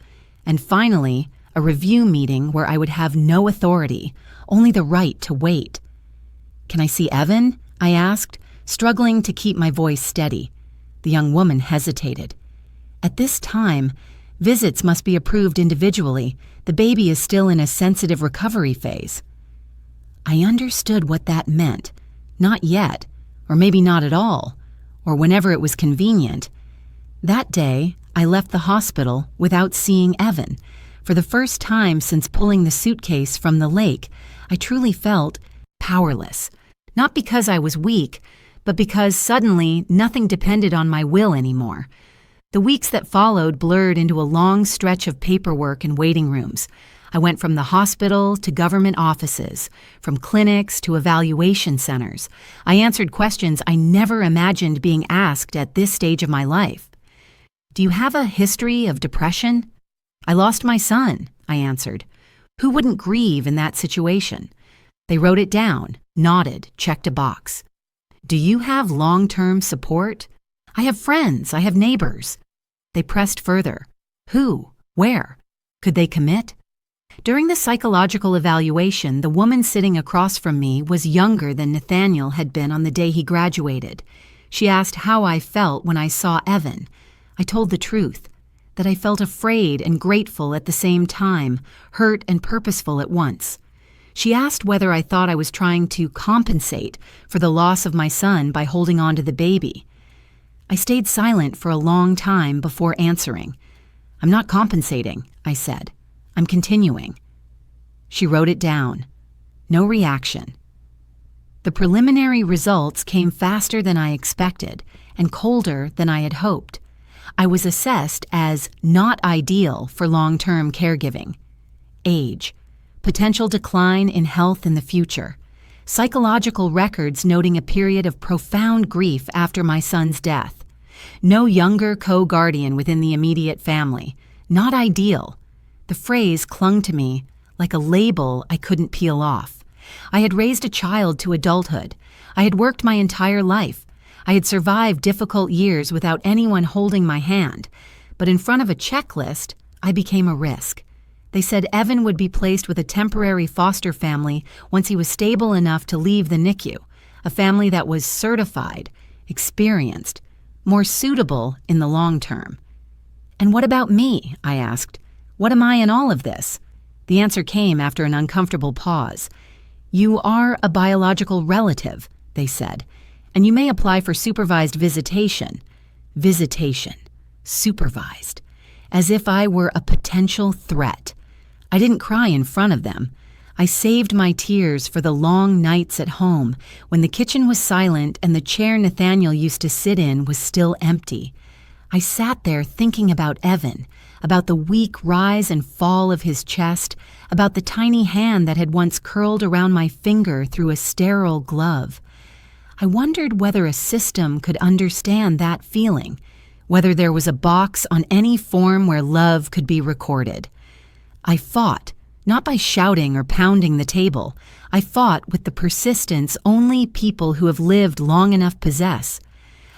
and finally, a review meeting where I would have no authority, only the right to wait. "Can I see Evan?" I asked, struggling to keep my voice steady. The young woman hesitated. "At this time, visits must be approved individually. The baby is still in a sensitive recovery phase." I understood what that meant. Not yet, or maybe not at all, or whenever it was convenient. That day, I left the hospital without seeing Evan. For the first time since pulling the suitcase from the lake, I truly felt powerless. Not because I was weak, but because suddenly nothing depended on my will anymore. The weeks that followed blurred into a long stretch of paperwork and waiting rooms. I went from the hospital to government offices, from clinics to evaluation centers. I answered questions I never imagined being asked at this stage of my life. "Do you have a history of depression?" "I lost my son," I answered. Who wouldn't grieve in that situation? They wrote it down, nodded, checked a box. "Do you have long-term support?" "I have friends, I have neighbors." They pressed further. "Who? Where? Could they commit? During the psychological evaluation, the woman sitting across from me was younger than Nathaniel had been on the day he graduated. She asked how I felt when I saw Evan. I told the truth, that I felt afraid and grateful at the same time, hurt and purposeful at once. She asked whether I thought I was trying to compensate for the loss of my son by holding on to the baby. I stayed silent for a long time before answering. "I'm not compensating," I said. "I'm continuing." She wrote it down. No reaction. The preliminary results came faster than I expected and colder than I had hoped. I was assessed as not ideal for long-term caregiving. Age, potential decline in health in the future, psychological records noting a period of profound grief after my son's death, no younger co-guardian within the immediate family, not ideal. The phrase clung to me like a label I couldn't peel off. I had raised a child to adulthood. I had worked my entire life. I had survived difficult years without anyone holding my hand. But in front of a checklist, I became a risk. They said Evan would be placed with a temporary foster family once he was stable enough to leave the NICU, a family that was certified, experienced, more suitable in the long term. "And what about me?" I asked. "What am I in all of this?" The answer came after an uncomfortable pause. "You are a biological relative," they said, "and you may apply for supervised visitation." Visitation. Supervised. As if I were a potential threat. I didn't cry in front of them. I saved my tears for the long nights at home when the kitchen was silent and the chair Nathaniel used to sit in was still empty. I sat there thinking about Evan, about the weak rise and fall of his chest, about the tiny hand that had once curled around my finger through a sterile glove. I wondered whether a system could understand that feeling, whether there was a box on any form where love could be recorded. I fought, not by shouting or pounding the table. I fought with the persistence only people who have lived long enough possess.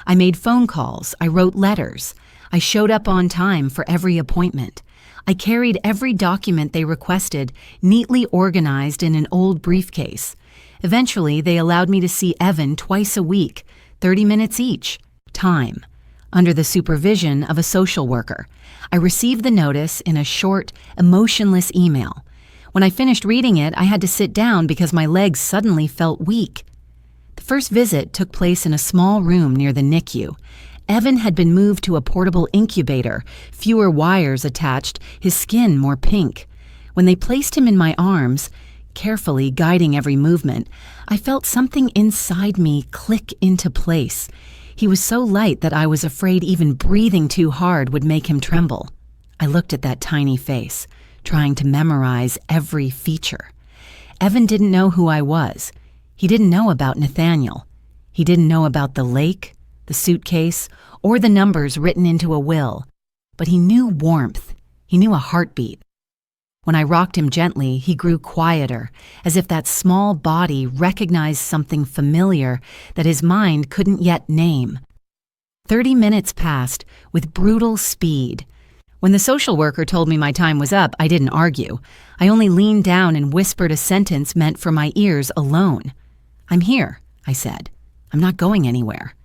I made phone calls. I wrote letters. I showed up on time for every appointment. I carried every document they requested, neatly organized in an old briefcase. Eventually, they allowed me to see Evan twice a week, 30 minutes each, time, under the supervision of a social worker. I received the notice in a short, emotionless email. When I finished reading it, I had to sit down because my legs suddenly felt weak. The first visit took place in a small room near the NICU. Evan had been moved to a portable incubator, fewer wires attached, his skin more pink. When they placed him in my arms, carefully guiding every movement, I felt something inside me click into place. He was so light that I was afraid even breathing too hard would make him tremble. I looked at that tiny face, trying to memorize every feature. Evan didn't know who I was. He didn't know about Nathaniel. He didn't know about the lake, the suitcase, or the numbers written into a will. But he knew warmth. He knew a heartbeat. When I rocked him gently, he grew quieter, as if that small body recognized something familiar that his mind couldn't yet name. 30 minutes passed with brutal speed. When the social worker told me my time was up, I didn't argue. I only leaned down and whispered a sentence meant for my ears alone. "I'm here," I said. "I'm not going anywhere."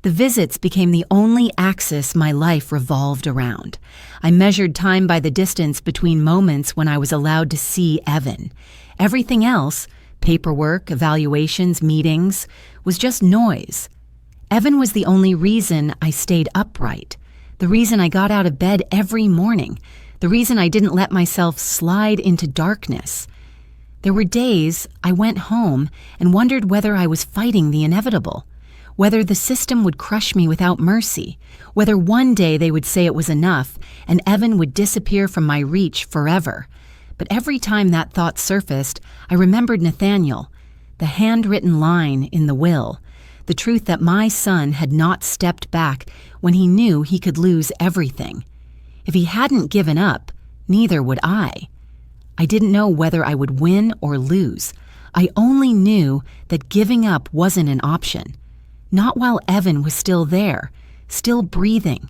The visits became the only axis my life revolved around. I measured time by the distance between moments when I was allowed to see Evan. Everything else, paperwork, evaluations, meetings, was just noise. Evan was the only reason I stayed upright, the reason I got out of bed every morning, the reason I didn't let myself slide into darkness. There were days I went home and wondered whether I was fighting the inevitable, whether the system would crush me without mercy, whether one day they would say it was enough and Evan would disappear from my reach forever. But every time that thought surfaced, I remembered Nathaniel, the handwritten line in the will, the truth that my son had not stepped back when he knew he could lose everything. If he hadn't given up, neither would I. I didn't know whether I would win or lose. I only knew that giving up wasn't an option. Not while Evan was still there, still breathing,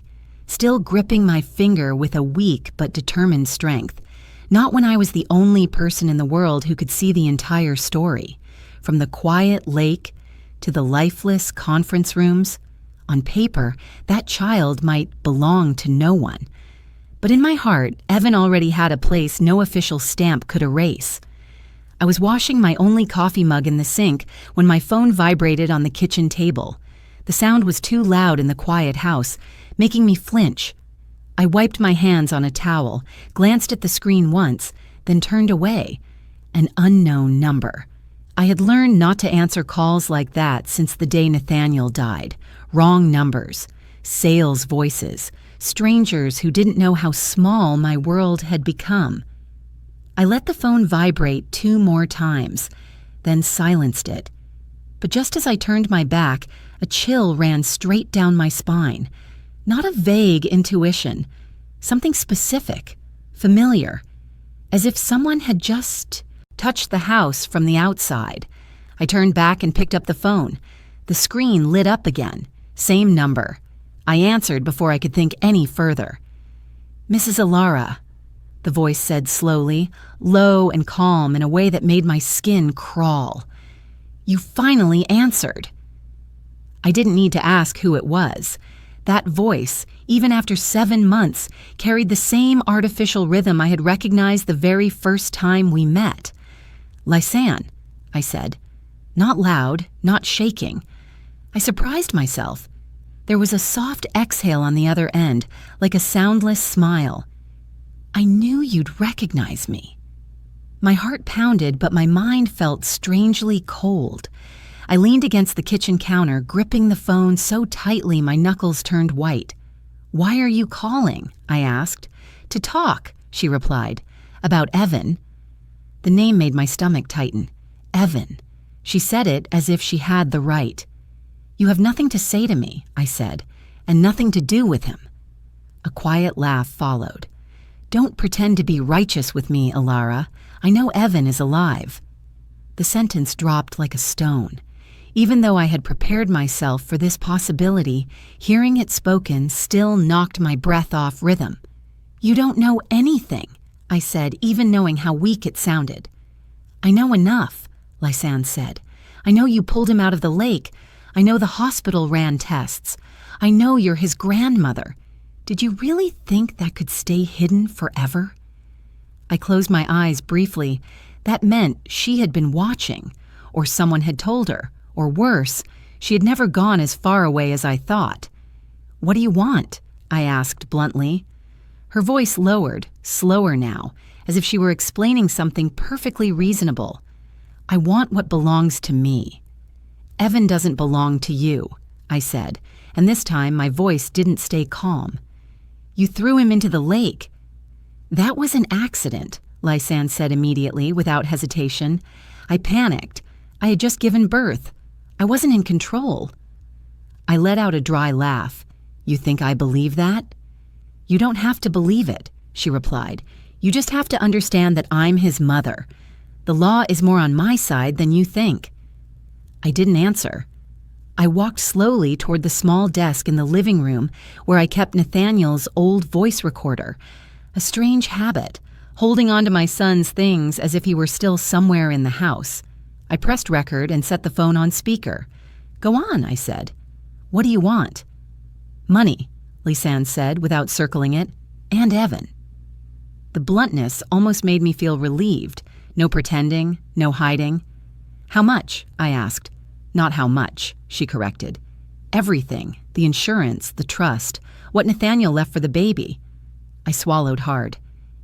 still gripping my finger with a weak but determined strength. Not when I was the only person in the world who could see the entire story, from the quiet lake to the lifeless conference rooms. On paper, that child might belong to no one. But in my heart, Evan already had a place no official stamp could erase. I was washing my only coffee mug in the sink when my phone vibrated on the kitchen table. The sound was too loud in the quiet house, making me flinch. I wiped my hands on a towel, glanced at the screen once, then turned away. An unknown number. I had learned not to answer calls like that since the day Nathaniel died. Wrong numbers, sales voices, strangers who didn't know how small my world had become. I let the phone vibrate 2 more times, then silenced it. But just as I turned my back, a chill ran straight down my spine. Not a vague intuition, something specific, familiar, as if someone had just touched the house from the outside. I turned back and picked up the phone. The screen lit up again. Same number. I answered before I could think any further. "Mrs. Alara," the voice said slowly, low and calm in a way that made my skin crawl. "You finally answered." I didn't need to ask who it was. That voice, even after 7 months, carried the same artificial rhythm I had recognized the very first time we met. "Lysanne," I said. Not loud, not shaking. I surprised myself. There was a soft exhale on the other end, like a soundless smile. "I knew you'd recognize me." My heart pounded, but my mind felt strangely cold. I leaned against the kitchen counter, gripping the phone so tightly my knuckles turned white. "Why are you calling?" I asked. "To talk," she replied. "About Evan." The name made my stomach tighten. Evan. She said it as if she had the right. "You have nothing to say to me," I said, "and nothing to do with him." A quiet laugh followed. "Don't pretend to be righteous with me, Alara. I know Evan is alive." The sentence dropped like a stone. Even though I had prepared myself for this possibility, hearing it spoken still knocked my breath off rhythm. "You don't know anything," I said, even knowing how weak it sounded. "I know enough," Lysanne said. "I know you pulled him out of the lake. I know the hospital ran tests. I know you're his grandmother. Did you really think that could stay hidden forever?" I closed my eyes briefly. That meant she had been watching, or someone had told her. Or worse, she had never gone as far away as I thought. "What do you want?" I asked bluntly. Her voice lowered, slower now, as if she were explaining something perfectly reasonable. "I want what belongs to me." "Evan doesn't belong to you," I said, and this time my voice didn't stay calm. "You threw him into the lake." "That was an accident," Lysanne said immediately, without hesitation. "I panicked. I had just given birth. I wasn't in control." I let out a dry laugh. "You think I believe that?" "You don't have to believe it," she replied. "You just have to understand that I'm his mother. The law is more on my side than you think." I didn't answer. I walked slowly toward the small desk in the living room where I kept Nathaniel's old voice recorder. A strange habit, holding on to my son's things as if he were still somewhere in the house. I pressed record and set the phone on speaker. "Go on," I said. "What do you want?" "Money," Lysanne said without circling it, "and Evan." The bluntness almost made me feel relieved. No pretending, no hiding. "How much?" I asked. "Not how much," she corrected. "Everything, the insurance, the trust, what Nathaniel left for the baby." I swallowed hard.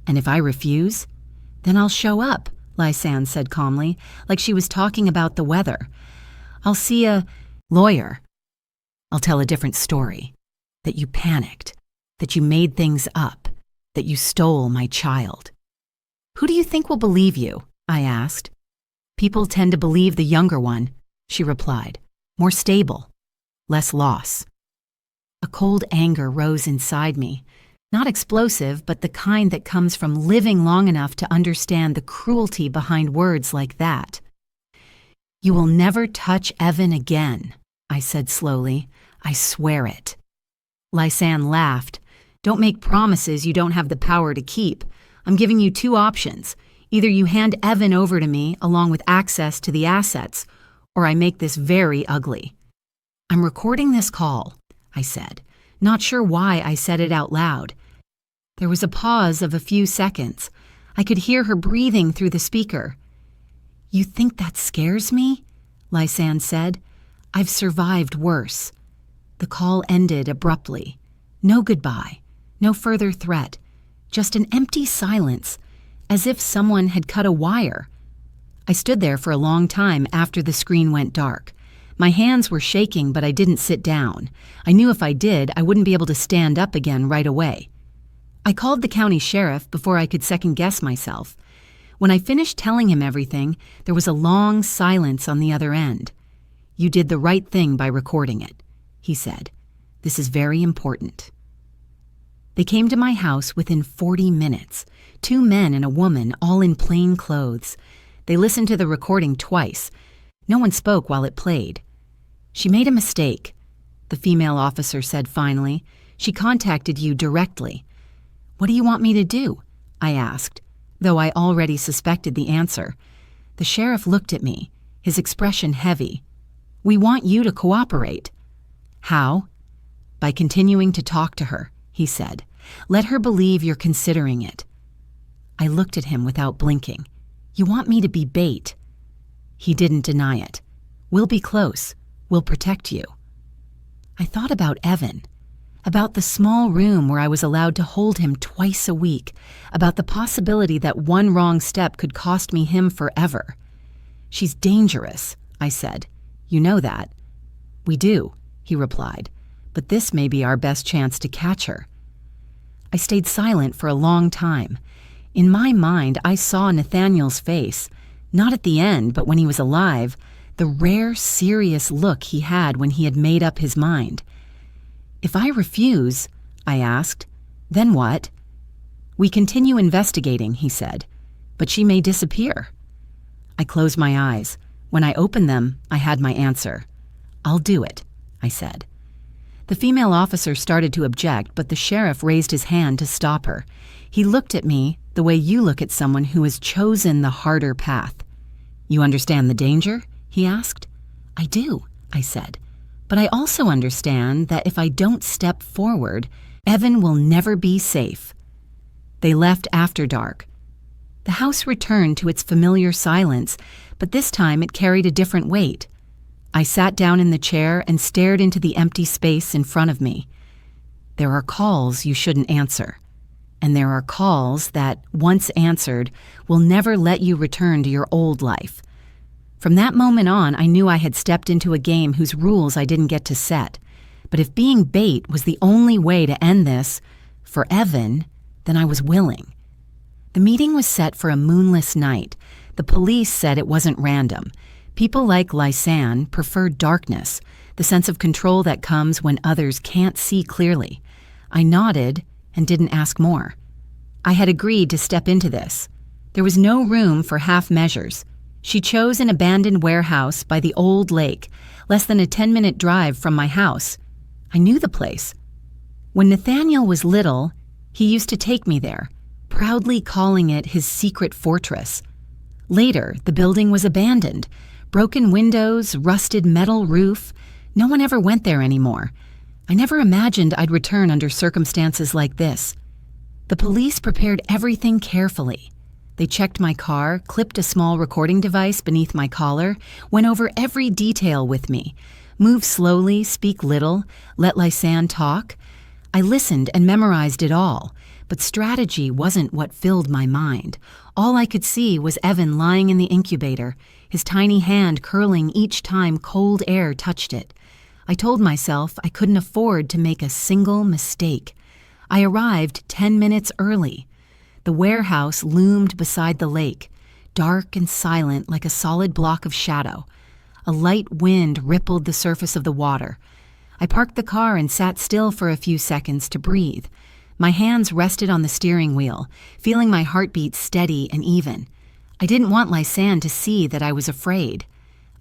"And if I refuse?" "Then I'll show up," Lysanne said calmly, like she was talking about the weather. "I'll see a lawyer. I'll tell a different story. That you panicked, that you made things up, that you stole my child." "Who do you think will believe you?" I asked. "People tend to believe the younger one," she replied. "More stable, less loss." A cold anger rose inside me. Not explosive, but the kind that comes from living long enough to understand the cruelty behind words like that. "You will never touch Evan again," I said slowly. "I swear it." Lysanne laughed, Don't make promises you don't have the power to keep. I'm giving you two options. Either you hand Evan over to me along with access to the assets, or I make this very ugly. I'm recording this call, I said, not sure why I said it out loud. There was a pause of a few seconds. I could hear her breathing through the speaker. You think that scares me? Lysanne said. I've survived worse. The call ended abruptly. No goodbye, no further threat, just an empty silence, as if someone had cut a wire. I stood there for a long time after the screen went dark. My hands were shaking, but I didn't sit down. I knew if I did, I wouldn't be able to stand up again right away. I called the county sheriff before I could second-guess myself. When I finished telling him everything, there was a long silence on the other end. You did the right thing by recording it, he said. This is very important. They came to my house within 40 minutes. 2 men and a woman, all in plain clothes. They listened to the recording twice. No one spoke while it played. She made a mistake, the female officer said finally. She contacted you directly. What do you want me to do? I asked, though I already suspected the answer. The sheriff looked at me, his expression heavy. We want you to cooperate. How? By continuing to talk to her, he said. Let her believe you're considering it. I looked at him without blinking. You want me to be bait? He didn't deny it. We'll be close. We'll protect you. I thought about Evan, about the small room where I was allowed to hold him twice a week, about the possibility that one wrong step could cost me him forever. She's dangerous, I said. You know that. We do, he replied, but this may be our best chance to catch her. I stayed silent for a long time. In my mind, I saw Nathaniel's face, not at the end, but when he was alive, the rare, serious look he had when he had made up his mind. If I refuse, I asked, then what? We continue investigating, he said, but she may disappear. I closed my eyes. When I opened them, I had my answer. I'll do it, I said. The female officer started to object, but the sheriff raised his hand to stop her. He looked at me the way you look at someone who has chosen the harder path. You understand the danger? He asked. I do, I said. But I also understand that if I don't step forward, Evan will never be safe. They left after dark. The house returned to its familiar silence, but this time it carried a different weight. I sat down in the chair and stared into the empty space in front of me. There are calls you shouldn't answer, and there are calls that, once answered, will never let you return to your old life. From that moment on, I knew I had stepped into a game whose rules I didn't get to set. But if being bait was the only way to end this, for Evan, then I was willing. The meeting was set for a moonless night. The police said it wasn't random. People like Lysanne prefer darkness, the sense of control that comes when others can't see clearly. I nodded and didn't ask more. I had agreed to step into this. There was no room for half measures. She chose an abandoned warehouse by the old lake, less than a 10-minute drive from my house. I knew the place. When Nathaniel was little, he used to take me there, proudly calling it his secret fortress. Later, the building was abandoned. Broken windows, rusted metal roof. No one ever went there anymore. I never imagined I'd return under circumstances like this. The police prepared everything carefully. They checked my car, clipped a small recording device beneath my collar, went over every detail with me. Move slowly, speak little, let Lysanne talk. I listened and memorized it all, but strategy wasn't what filled my mind. All I could see was Evan lying in the incubator, his tiny hand curling each time cold air touched it. I told myself I couldn't afford to make a single mistake. I arrived 10 minutes early. The warehouse loomed beside the lake, dark and silent like a solid block of shadow. A light wind rippled the surface of the water. I parked the car and sat still for a few seconds to breathe. My hands rested on the steering wheel, feeling my heartbeat steady and even. I didn't want Lysanne to see that I was afraid.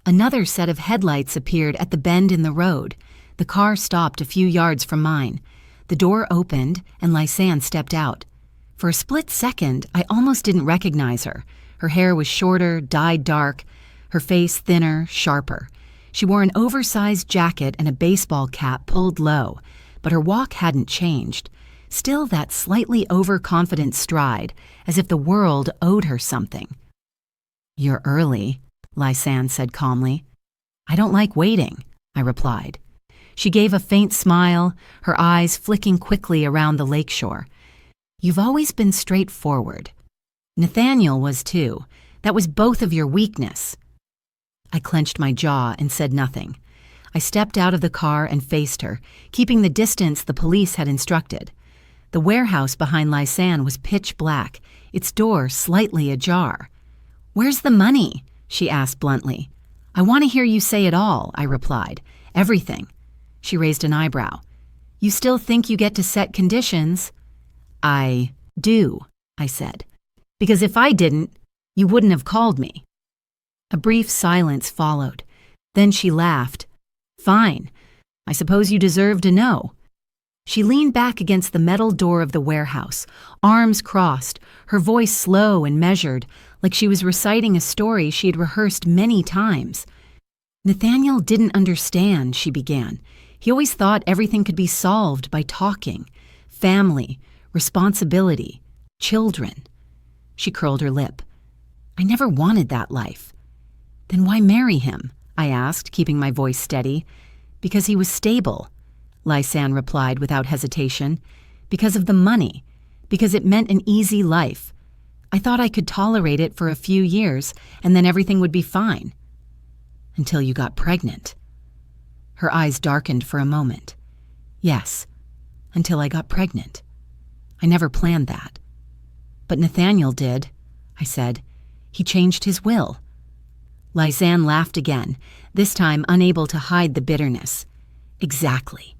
Another set of headlights appeared at the bend in the road. The car stopped a few yards from mine. The door opened and Lysanne stepped out. For a split second, I almost didn't recognize her. Her hair was shorter, dyed dark, her face thinner, sharper. She wore an oversized jacket and a baseball cap pulled low, but her walk hadn't changed. Still that slightly overconfident stride, as if the world owed her something. "You're early," Lysanne said calmly. "I don't like waiting," I replied. She gave a faint smile, her eyes flicking quickly around the lakeshore. "You've always been straightforward. Nathaniel was too. That was both of your weakness." I clenched my jaw and said nothing. I stepped out of the car and faced her, keeping the distance the police had instructed. The warehouse behind Lysanne was pitch black, its door slightly ajar. "Where's the money?" she asked bluntly. "I want to hear you say it all," I replied. "Everything." She raised an eyebrow. "You still think you get to set conditions?" "I do," I said. "Because if I didn't, you wouldn't have called me." A brief silence followed. Then she laughed. "Fine. I suppose you deserve to know." She leaned back against the metal door of the warehouse, arms crossed, her voice slow and measured, like she was reciting a story she had rehearsed many times. "Nathaniel didn't understand," she began. "He always thought everything could be solved by talking. Family, responsibility, children." She curled her lip. "I never wanted that life." "Then why marry him?" I asked, keeping my voice steady. "Because he was stable," Lysanne replied without hesitation. "Because of the money. Because it meant an easy life. I thought I could tolerate it for a few years, and then everything would be fine." "Until you got pregnant." Her eyes darkened for a moment. "Yes, until I got pregnant. I never planned that." "But Nathaniel did," I said. "He changed his will." Lysanne laughed again, this time unable to hide the bitterness. "Exactly.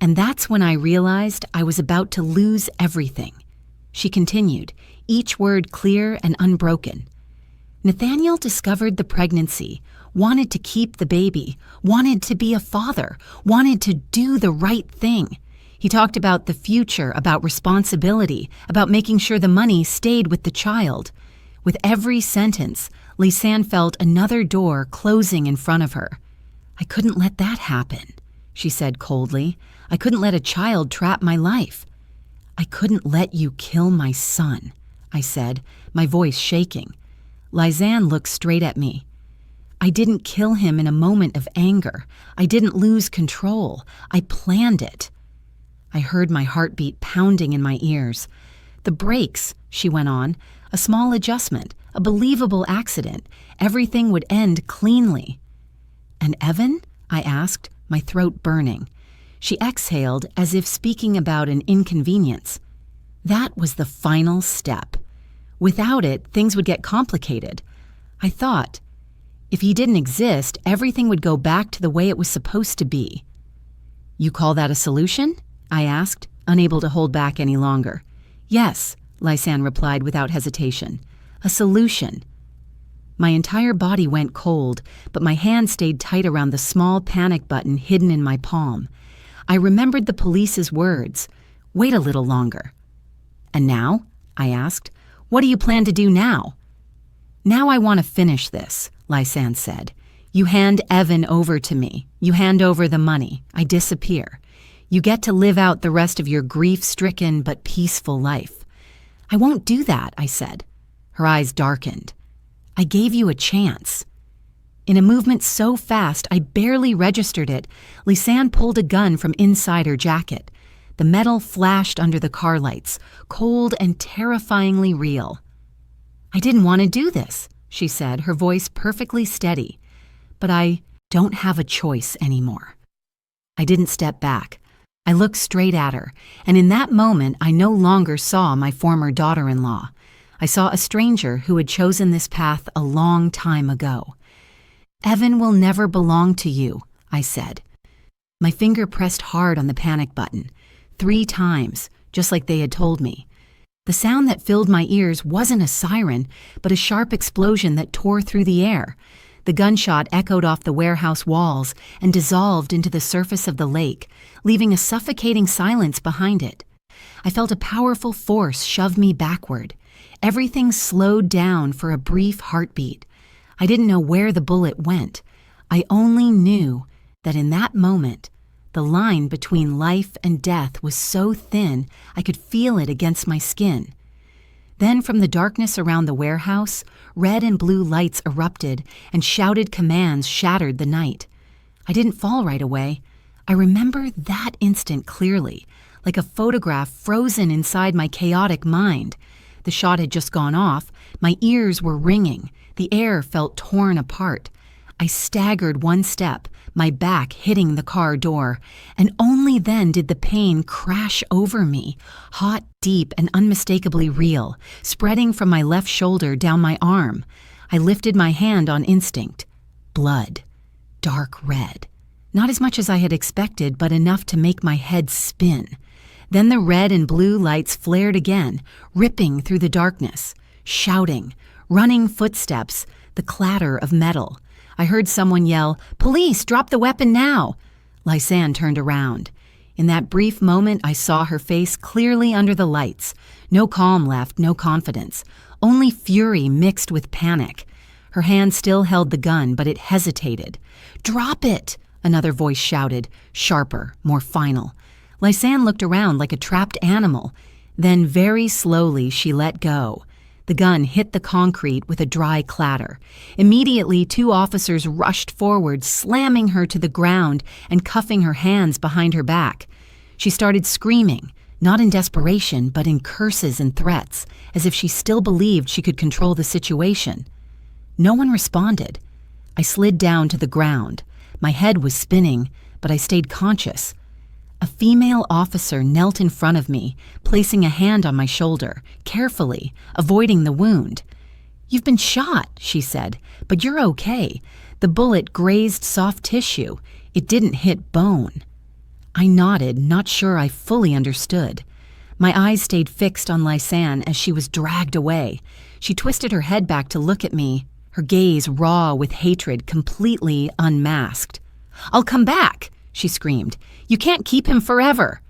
And that's when I realized I was about to lose everything." She continued, each word clear and unbroken. "Nathaniel discovered the pregnancy, wanted to keep the baby, wanted to be a father, wanted to do the right thing. He talked about the future, about responsibility, about making sure the money stayed with the child. With every sentence, Lysanne felt another door closing in front of her. "I couldn't let that happen," she said coldly. "I couldn't let a child trap my life." "I couldn't let you kill my son," I said, my voice shaking. Lysanne looked straight at me. "I didn't kill him in a moment of anger. I didn't lose control. I planned it." I heard my heartbeat pounding in my ears. "The brakes," she went on, "a small adjustment, a believable accident. Everything would end cleanly." "And Evan?" I asked, my throat burning. She exhaled as if speaking about an inconvenience. "That was the final step. Without it, things would get complicated. I thought, if he didn't exist, everything would go back to the way it was supposed to be." "You call that a solution?" I asked, unable to hold back any longer. "Yes," Lysanne replied without hesitation. "A solution." My entire body went cold, but my hand stayed tight around the small panic button hidden in my palm. I remembered the police's words, "Wait a little longer." "And now?" I asked. "What do you plan to do now?" "Now I want to finish this," Lysanne said. "You hand Evan over to me. You hand over the money. I disappear. You get to live out the rest of your grief-stricken but peaceful life." "I won't do that," I said. Her eyes darkened. "I gave you a chance." In a movement so fast I barely registered it, Lysanne pulled a gun from inside her jacket. The metal flashed under the car lights, cold and terrifyingly real. "I didn't want to do this," she said, her voice perfectly steady. "But I don't have a choice anymore." I didn't step back. I looked straight at her, and in that moment I no longer saw my former daughter-in-law. I saw a stranger who had chosen this path a long time ago. "Evan will never belong to you," I said. My finger pressed hard on the panic button, 3 times, just like they had told me. The sound that filled my ears wasn't a siren, but a sharp explosion that tore through the air. The gunshot echoed off the warehouse walls and dissolved into the surface of the lake, leaving a suffocating silence behind it. I felt a powerful force shove me backward. Everything slowed down for a brief heartbeat. I didn't know where the bullet went. I only knew that in that moment, the line between life and death was so thin I could feel it against my skin. Then from the darkness around the warehouse, red and blue lights erupted and shouted commands shattered the night. I didn't fall right away. I remember that instant clearly, like a photograph frozen inside my chaotic mind. The shot had just gone off. My ears were ringing. The air felt torn apart. I staggered one step, my back hitting the car door, and only then did the pain crash over me, hot, deep, and unmistakably real, spreading from my left shoulder down my arm. I lifted my hand on instinct. Blood. Dark red. Not as much as I had expected, but enough to make my head spin. Then the red and blue lights flared again, ripping through the darkness. Shouting, running footsteps, the clatter of metal. I heard someone yell, "Police, drop the weapon now!" Lysanne turned around. In that brief moment, I saw her face clearly under the lights. No calm left, no confidence. Only fury mixed with panic. Her hand still held the gun, but it hesitated. "Drop it!" another voice shouted, sharper, more final. Lysanne looked around like a trapped animal. Then very slowly she let go. The gun hit the concrete with a dry clatter. Immediately, 2 officers rushed forward, slamming her to the ground and cuffing her hands behind her back. She started screaming, not in desperation, but in curses and threats, as if she still believed she could control the situation. No one responded. I slid down to the ground. My head was spinning, but I stayed conscious. A female officer knelt in front of me, placing a hand on my shoulder, carefully, avoiding the wound. "You've been shot," she said, "but you're okay. The bullet grazed soft tissue. It didn't hit bone." I nodded, not sure I fully understood. My eyes stayed fixed on Lysanne as she was dragged away. She twisted her head back to look at me, her gaze raw with hatred, completely unmasked. "I'll come back," she screamed. "You can't keep him forever."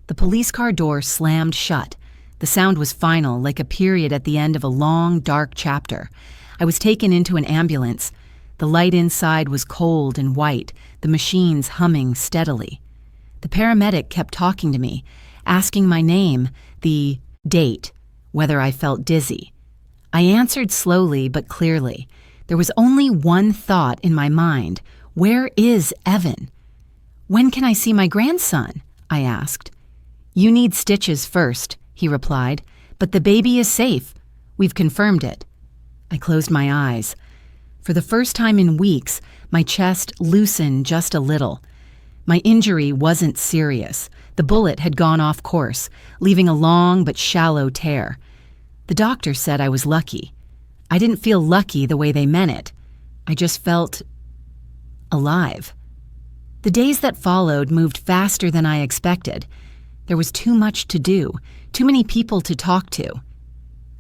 The police car door slammed shut. The sound was final, like a period at the end of a long, dark chapter. I was taken into an ambulance. The light inside was cold and white, the machines humming steadily. The paramedic kept talking to me, asking my name, the date, whether I felt dizzy. I answered slowly but clearly. There was only one thought in my mind. Where is Evan? "When can I see my grandson?" I asked. "You need stitches first," he replied, "but the baby is safe. We've confirmed it." I closed my eyes. For the first time in weeks, my chest loosened just a little. My injury wasn't serious. The bullet had gone off course, leaving a long but shallow tear. The doctor said I was lucky. I didn't feel lucky the way they meant it. I just felt alive. The days that followed moved faster than I expected. There was too much to do, too many people to talk to.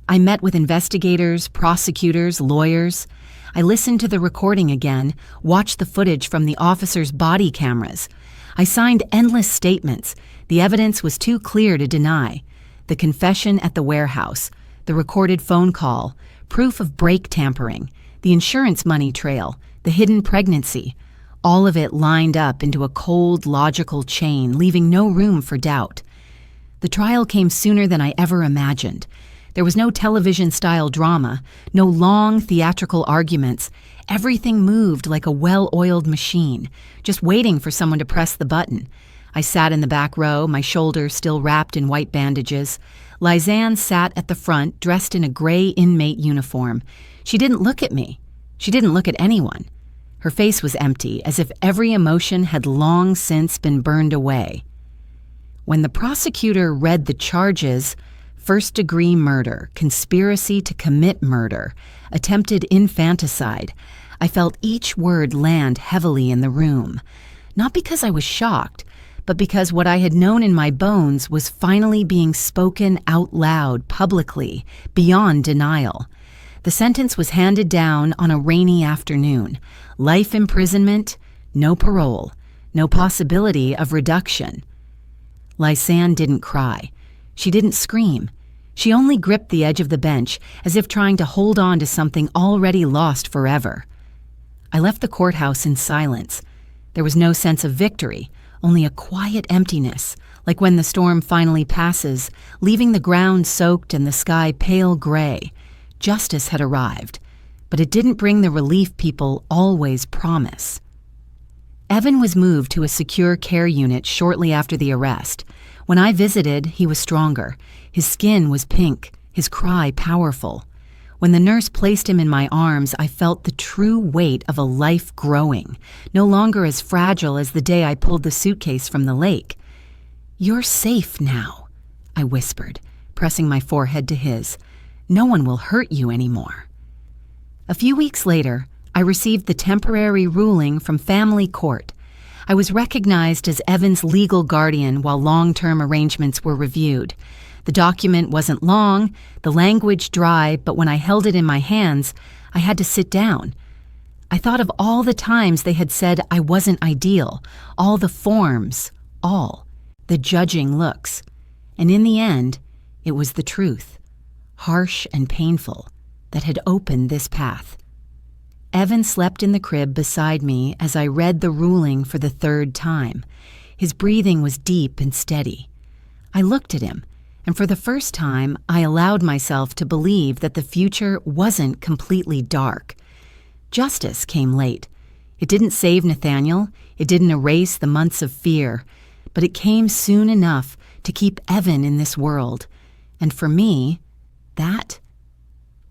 I met with investigators, prosecutors, lawyers. I listened to the recording again, watched the footage from the officers' body cameras. I signed endless statements. The evidence was too clear to deny. The confession at the warehouse, the recorded phone call, proof of brake tampering, the insurance money trail, the hidden pregnancy. All of it lined up into a cold, logical chain, leaving no room for doubt. The trial came sooner than I ever imagined. There was no television-style drama, no long theatrical arguments. Everything moved like a well-oiled machine, just waiting for someone to press the button. I sat in the back row, my shoulders still wrapped in white bandages. Lysanne sat at the front, dressed in a gray inmate uniform. She didn't look at me. She didn't look at anyone. Her face was empty, as if every emotion had long since been burned away. When the prosecutor read the charges, first-degree murder, conspiracy to commit murder, attempted infanticide, I felt each word land heavily in the room. Not because I was shocked, but because what I had known in my bones was finally being spoken out loud, publicly, beyond denial. The sentence was handed down on a rainy afternoon. Life imprisonment, no parole, no possibility of reduction. Lysanne didn't cry. She didn't scream. She only gripped the edge of the bench as if trying to hold on to something already lost forever. I left the courthouse in silence. There was no sense of victory, only a quiet emptiness, like when the storm finally passes, leaving the ground soaked and the sky pale gray. Justice had arrived, but it didn't bring the relief people always promise. Evan was moved to a secure care unit shortly after the arrest. When I visited, he was stronger. His skin was pink, his cry powerful. When the nurse placed him in my arms, I felt the true weight of a life growing, no longer as fragile as the day I pulled the suitcase from the lake. "You're safe now," I whispered, pressing my forehead to his. "No one will hurt you anymore." A few weeks later, I received the temporary ruling from family court. I was recognized as Evan's legal guardian while long-term arrangements were reviewed. The document wasn't long, the language dry, but when I held it in my hands, I had to sit down. I thought of all the times they had said I wasn't ideal, all the forms, the judging looks. And in the end, it was the truth, harsh and painful, that had opened this path. Evan slept in the crib beside me as I read the ruling for the third time. His breathing was deep and steady. I looked at him, and for the first time, I allowed myself to believe that the future wasn't completely dark. Justice came late. It didn't save Nathaniel, it didn't erase the months of fear, but it came soon enough to keep Evan in this world. And for me, that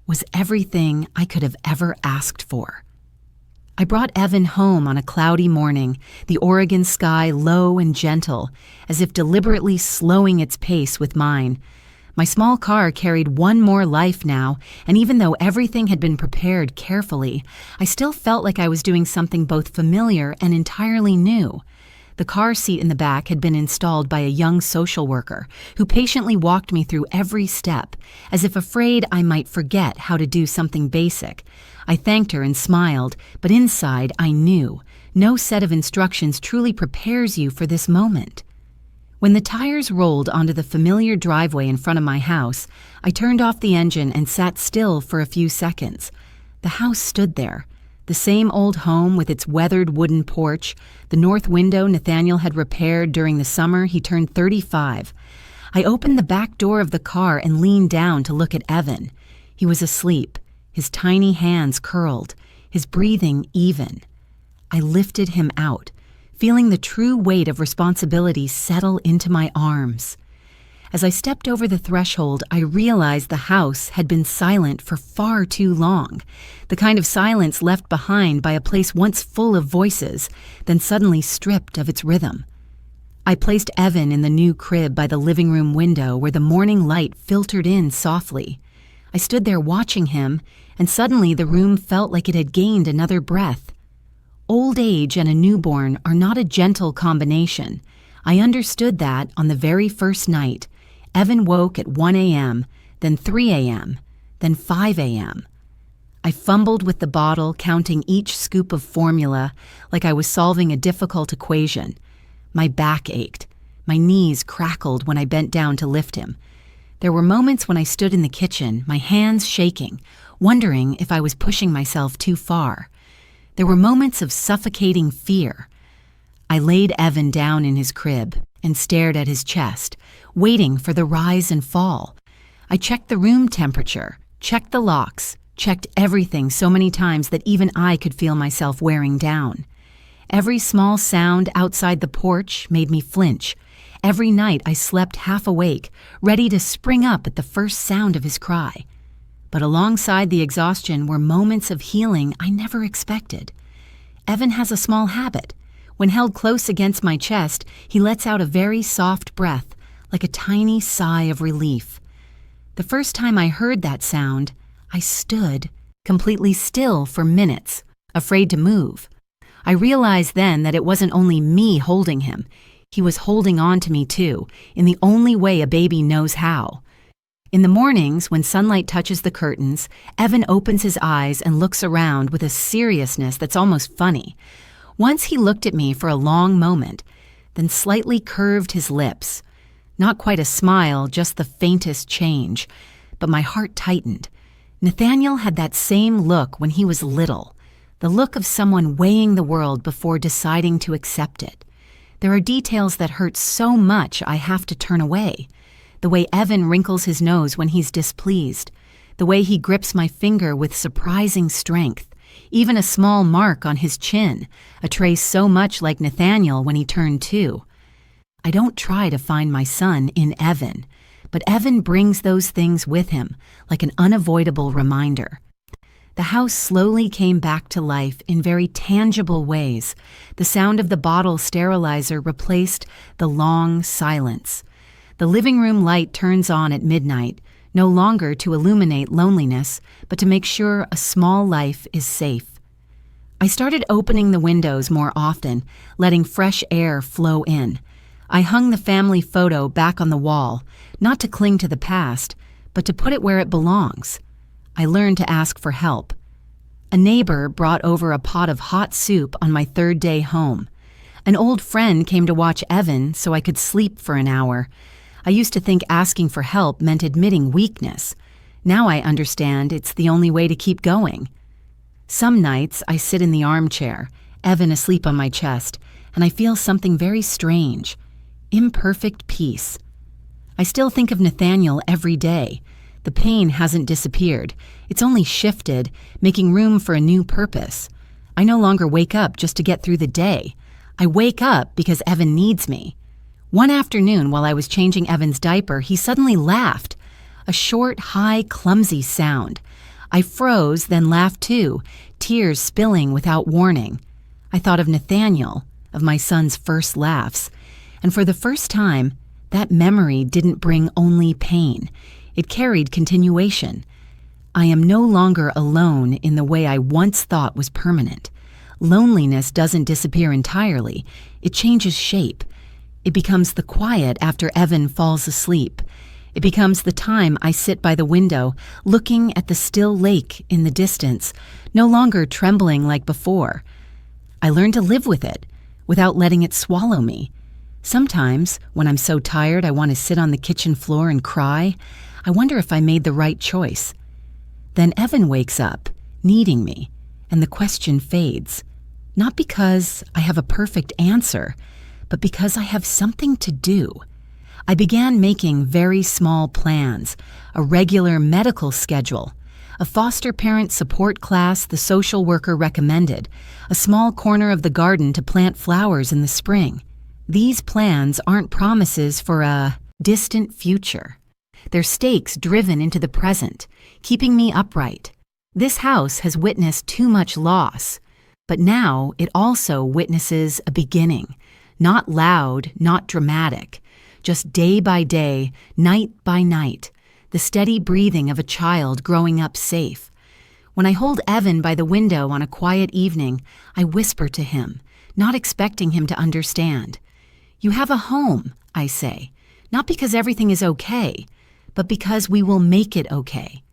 was everything I could have ever asked for. I brought Evan home on a cloudy morning, the Oregon sky low and gentle, as if deliberately slowing its pace with mine. My small car carried one more life now, and even though everything had been prepared carefully, I still felt like I was doing something both familiar and entirely new. The car seat in the back had been installed by a young social worker who patiently walked me through every step, as if afraid I might forget how to do something basic. I thanked her and smiled, but inside I knew no set of instructions truly prepares you for this moment. When the tires rolled onto the familiar driveway in front of my house, I turned off the engine and sat still for a few seconds. The house stood there. The same old home with its weathered wooden porch, the north window Nathaniel had repaired during the summer he turned 35. I opened the back door of the car and leaned down to look at Evan. He was asleep, his tiny hands curled, his breathing even. I lifted him out, feeling the true weight of responsibility settle into my arms. As I stepped over the threshold, I realized the house had been silent for far too long, the kind of silence left behind by a place once full of voices, then suddenly stripped of its rhythm. I placed Evan in the new crib by the living room window where the morning light filtered in softly. I stood there watching him, and suddenly the room felt like it had gained another breath. Old age and a newborn are not a gentle combination. I understood that on the very first night. Evan woke at 1 a.m., then 3 a.m., then 5 a.m. I fumbled with the bottle, counting each scoop of formula like I was solving a difficult equation. My back ached. My knees crackled when I bent down to lift him. There were moments when I stood in the kitchen, my hands shaking, wondering if I was pushing myself too far. There were moments of suffocating fear. I laid Evan down in his crib and stared at his chest, waiting for the rise and fall. I checked the room temperature, checked the locks, checked everything so many times that even I could feel myself wearing down. Every small sound outside the porch made me flinch. Every night I slept half awake, ready to spring up at the first sound of his cry. But alongside the exhaustion were moments of healing I never expected. Evan has a small habit. When held close against my chest, he lets out a very soft breath, like a tiny sigh of relief. The first time I heard that sound, I stood completely still for minutes, afraid to move. I realized then that it wasn't only me holding him. He was holding on to me too, in the only way a baby knows how. In the mornings, when sunlight touches the curtains, Evan opens his eyes and looks around with a seriousness that's almost funny. Once he looked at me for a long moment, then slightly curved his lips. Not quite a smile, just the faintest change. But my heart tightened. Nathaniel had that same look when he was little, the look of someone weighing the world before deciding to accept it. There are details that hurt so much I have to turn away. The way Evan wrinkles his nose when he's displeased, the way he grips my finger with surprising strength, even a small mark on his chin, a trace so much like Nathaniel when he turned 2. I don't try to find my son in Evan, but Evan brings those things with him, like an unavoidable reminder. The house slowly came back to life in very tangible ways. The sound of the bottle sterilizer replaced the long silence. The living room light turns on at midnight, no longer to illuminate loneliness, but to make sure a small life is safe. I started opening the windows more often, letting fresh air flow in. I hung the family photo back on the wall, not to cling to the past, but to put it where it belongs. I learned to ask for help. A neighbor brought over a pot of hot soup on my 3rd day home. An old friend came to watch Evan so I could sleep for an hour. I used to think asking for help meant admitting weakness. Now I understand it's the only way to keep going. Some nights I sit in the armchair, Evan asleep on my chest, and I feel something very strange. Imperfect peace. I still think of Nathaniel every day. The pain hasn't disappeared. It's only shifted, making room for a new purpose. I no longer wake up just to get through the day. I wake up because Evan needs me. One afternoon, while I was changing Evan's diaper, he suddenly laughed. A short, high, clumsy sound. I froze, then laughed too, tears spilling without warning. I thought of Nathaniel, of my son's first laughs. And for the first time, that memory didn't bring only pain. It carried continuation. I am no longer alone in the way I once thought was permanent. Loneliness doesn't disappear entirely. It changes shape. It becomes the quiet after Evan falls asleep. It becomes the time I sit by the window, looking at the still lake in the distance, no longer trembling like before. I learned to live with it, without letting it swallow me. Sometimes, when I'm so tired I want to sit on the kitchen floor and cry, I wonder if I made the right choice. Then Evan wakes up, needing me, and the question fades. Not because I have a perfect answer, but because I have something to do. I began making very small plans, a regular medical schedule, a foster parent support class the social worker recommended, a small corner of the garden to plant flowers in the spring. These plans aren't promises for a distant future. They're stakes driven into the present, keeping me upright. This house has witnessed too much loss, but now it also witnesses a beginning. Not loud, not dramatic, just day by day, night by night, the steady breathing of a child growing up safe. When I hold Evan by the window on a quiet evening, I whisper to him, not expecting him to understand. "You have a home," I say, not because everything is okay, but because we will make it okay.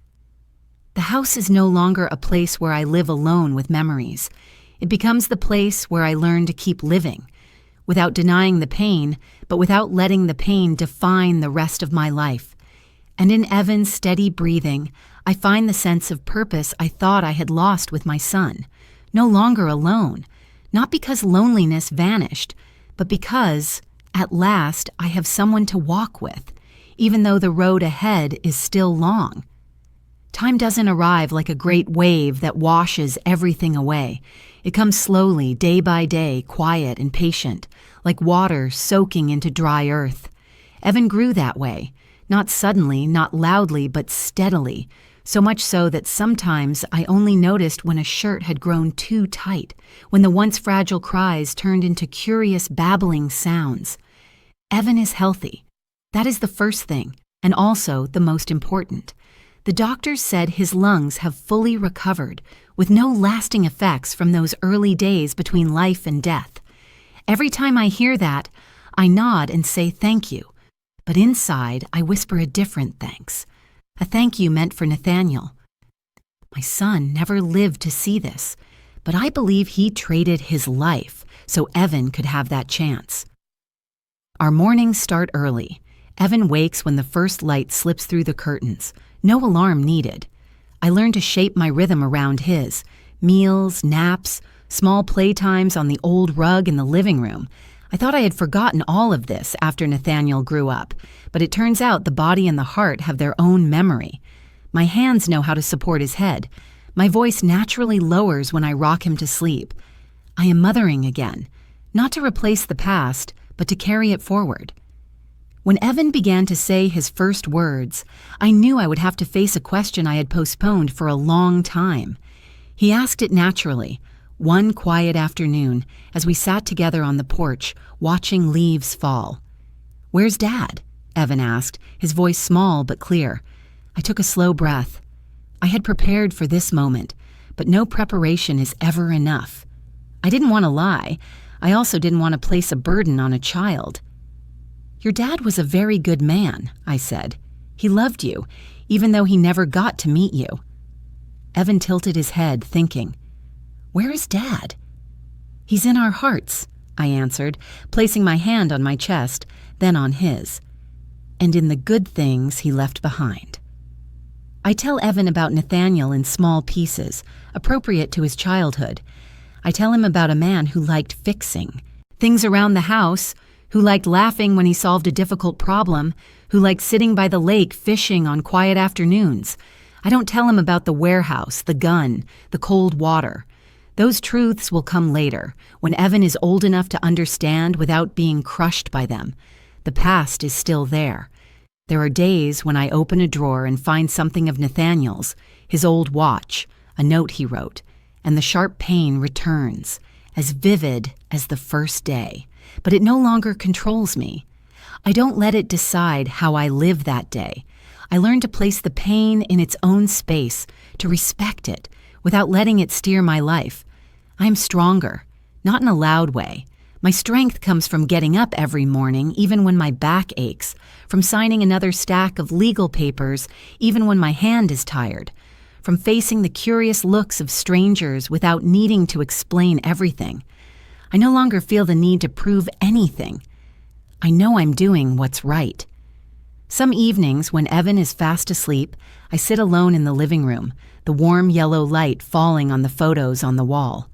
The house is no longer a place where I live alone with memories. It becomes the place where I learn to keep living, without denying the pain, but without letting the pain define the rest of my life. And in Evan's steady breathing, I find the sense of purpose I thought I had lost with my son. No longer alone, not because loneliness vanished, but because, at last, I have someone to walk with, even though the road ahead is still long. Time doesn't arrive like a great wave that washes everything away. It comes slowly, day by day, quiet and patient, like water soaking into dry earth. Evan grew that way, not suddenly, not loudly, but steadily, so much so that sometimes I only noticed when a shirt had grown too tight, when the once fragile cries turned into curious babbling sounds. Evan is healthy. That is the first thing, and also the most important. The doctors said his lungs have fully recovered, with no lasting effects from those early days between life and death. Every time I hear that, I nod and say thank you, but inside I whisper a different thanks. A thank you meant for Nathaniel. My son never lived to see this, but I believe he traded his life so Evan could have that chance. Our mornings start early. Evan wakes when the first light slips through the curtains. No alarm needed. I learn to shape my rhythm around his. Meals, naps, small playtimes on the old rug in the living room. I thought I had forgotten all of this after Nathaniel grew up, but it turns out the body and the heart have their own memory. My hands know how to support his head. My voice naturally lowers when I rock him to sleep. I am mothering again, not to replace the past, but to carry it forward. When Evan began to say his first words, I knew I would have to face a question I had postponed for a long time. He asked it naturally, one quiet afternoon, as we sat together on the porch, watching leaves fall. "Where's Dad?" Evan asked, his voice small but clear. I took a slow breath. I had prepared for this moment, but no preparation is ever enough. I didn't want to lie. I also didn't want to place a burden on a child. "Your dad was a very good man," I said. "He loved you, even though he never got to meet you." Evan tilted his head, thinking, "Where is Dad?" "He's in our hearts," I answered, placing my hand on my chest, then on his. "And in the good things he left behind." I tell Evan about Nathaniel in small pieces, appropriate to his childhood. I tell him about a man who liked fixing things around the house, who liked laughing when he solved a difficult problem, who liked sitting by the lake fishing on quiet afternoons. I don't tell him about the warehouse, the gun, the cold water. Those truths will come later, when Evan is old enough to understand without being crushed by them. The past is still there. There are days when I open a drawer and find something of Nathaniel's, his old watch, a note he wrote, and the sharp pain returns, as vivid as the first day. But it no longer controls me. I don't let it decide how I live that day. I learn to place the pain in its own space, to respect it, without letting it steer my life. I am stronger, not in a loud way. My strength comes from getting up every morning, even when my back aches, from signing another stack of legal papers, even when my hand is tired, from facing the curious looks of strangers without needing to explain everything. I no longer feel the need to prove anything. I know I'm doing what's right. Some evenings, when Evan is fast asleep, I sit alone in the living room, the warm yellow light falling on the photos on the wall.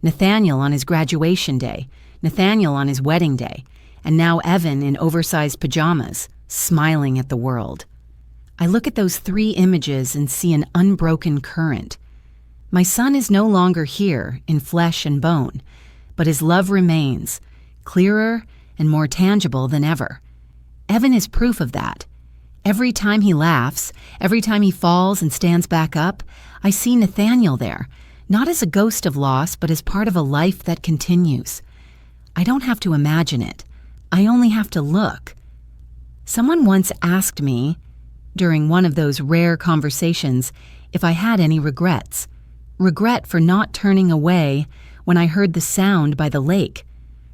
Nathaniel on his graduation day, Nathaniel on his wedding day, and now Evan in oversized pajamas, smiling at the world. I look at those 3 images and see an unbroken current. My son is no longer here in flesh and bone, but his love remains, clearer and more tangible than ever. Evan is proof of that. Every time he laughs, every time he falls and stands back up, I see Nathaniel there, not as a ghost of loss, but as part of a life that continues. I don't have to imagine it. I only have to look. Someone once asked me, during one of those rare conversations, if I had any regrets. Regret for not turning away when I heard the sound by the lake.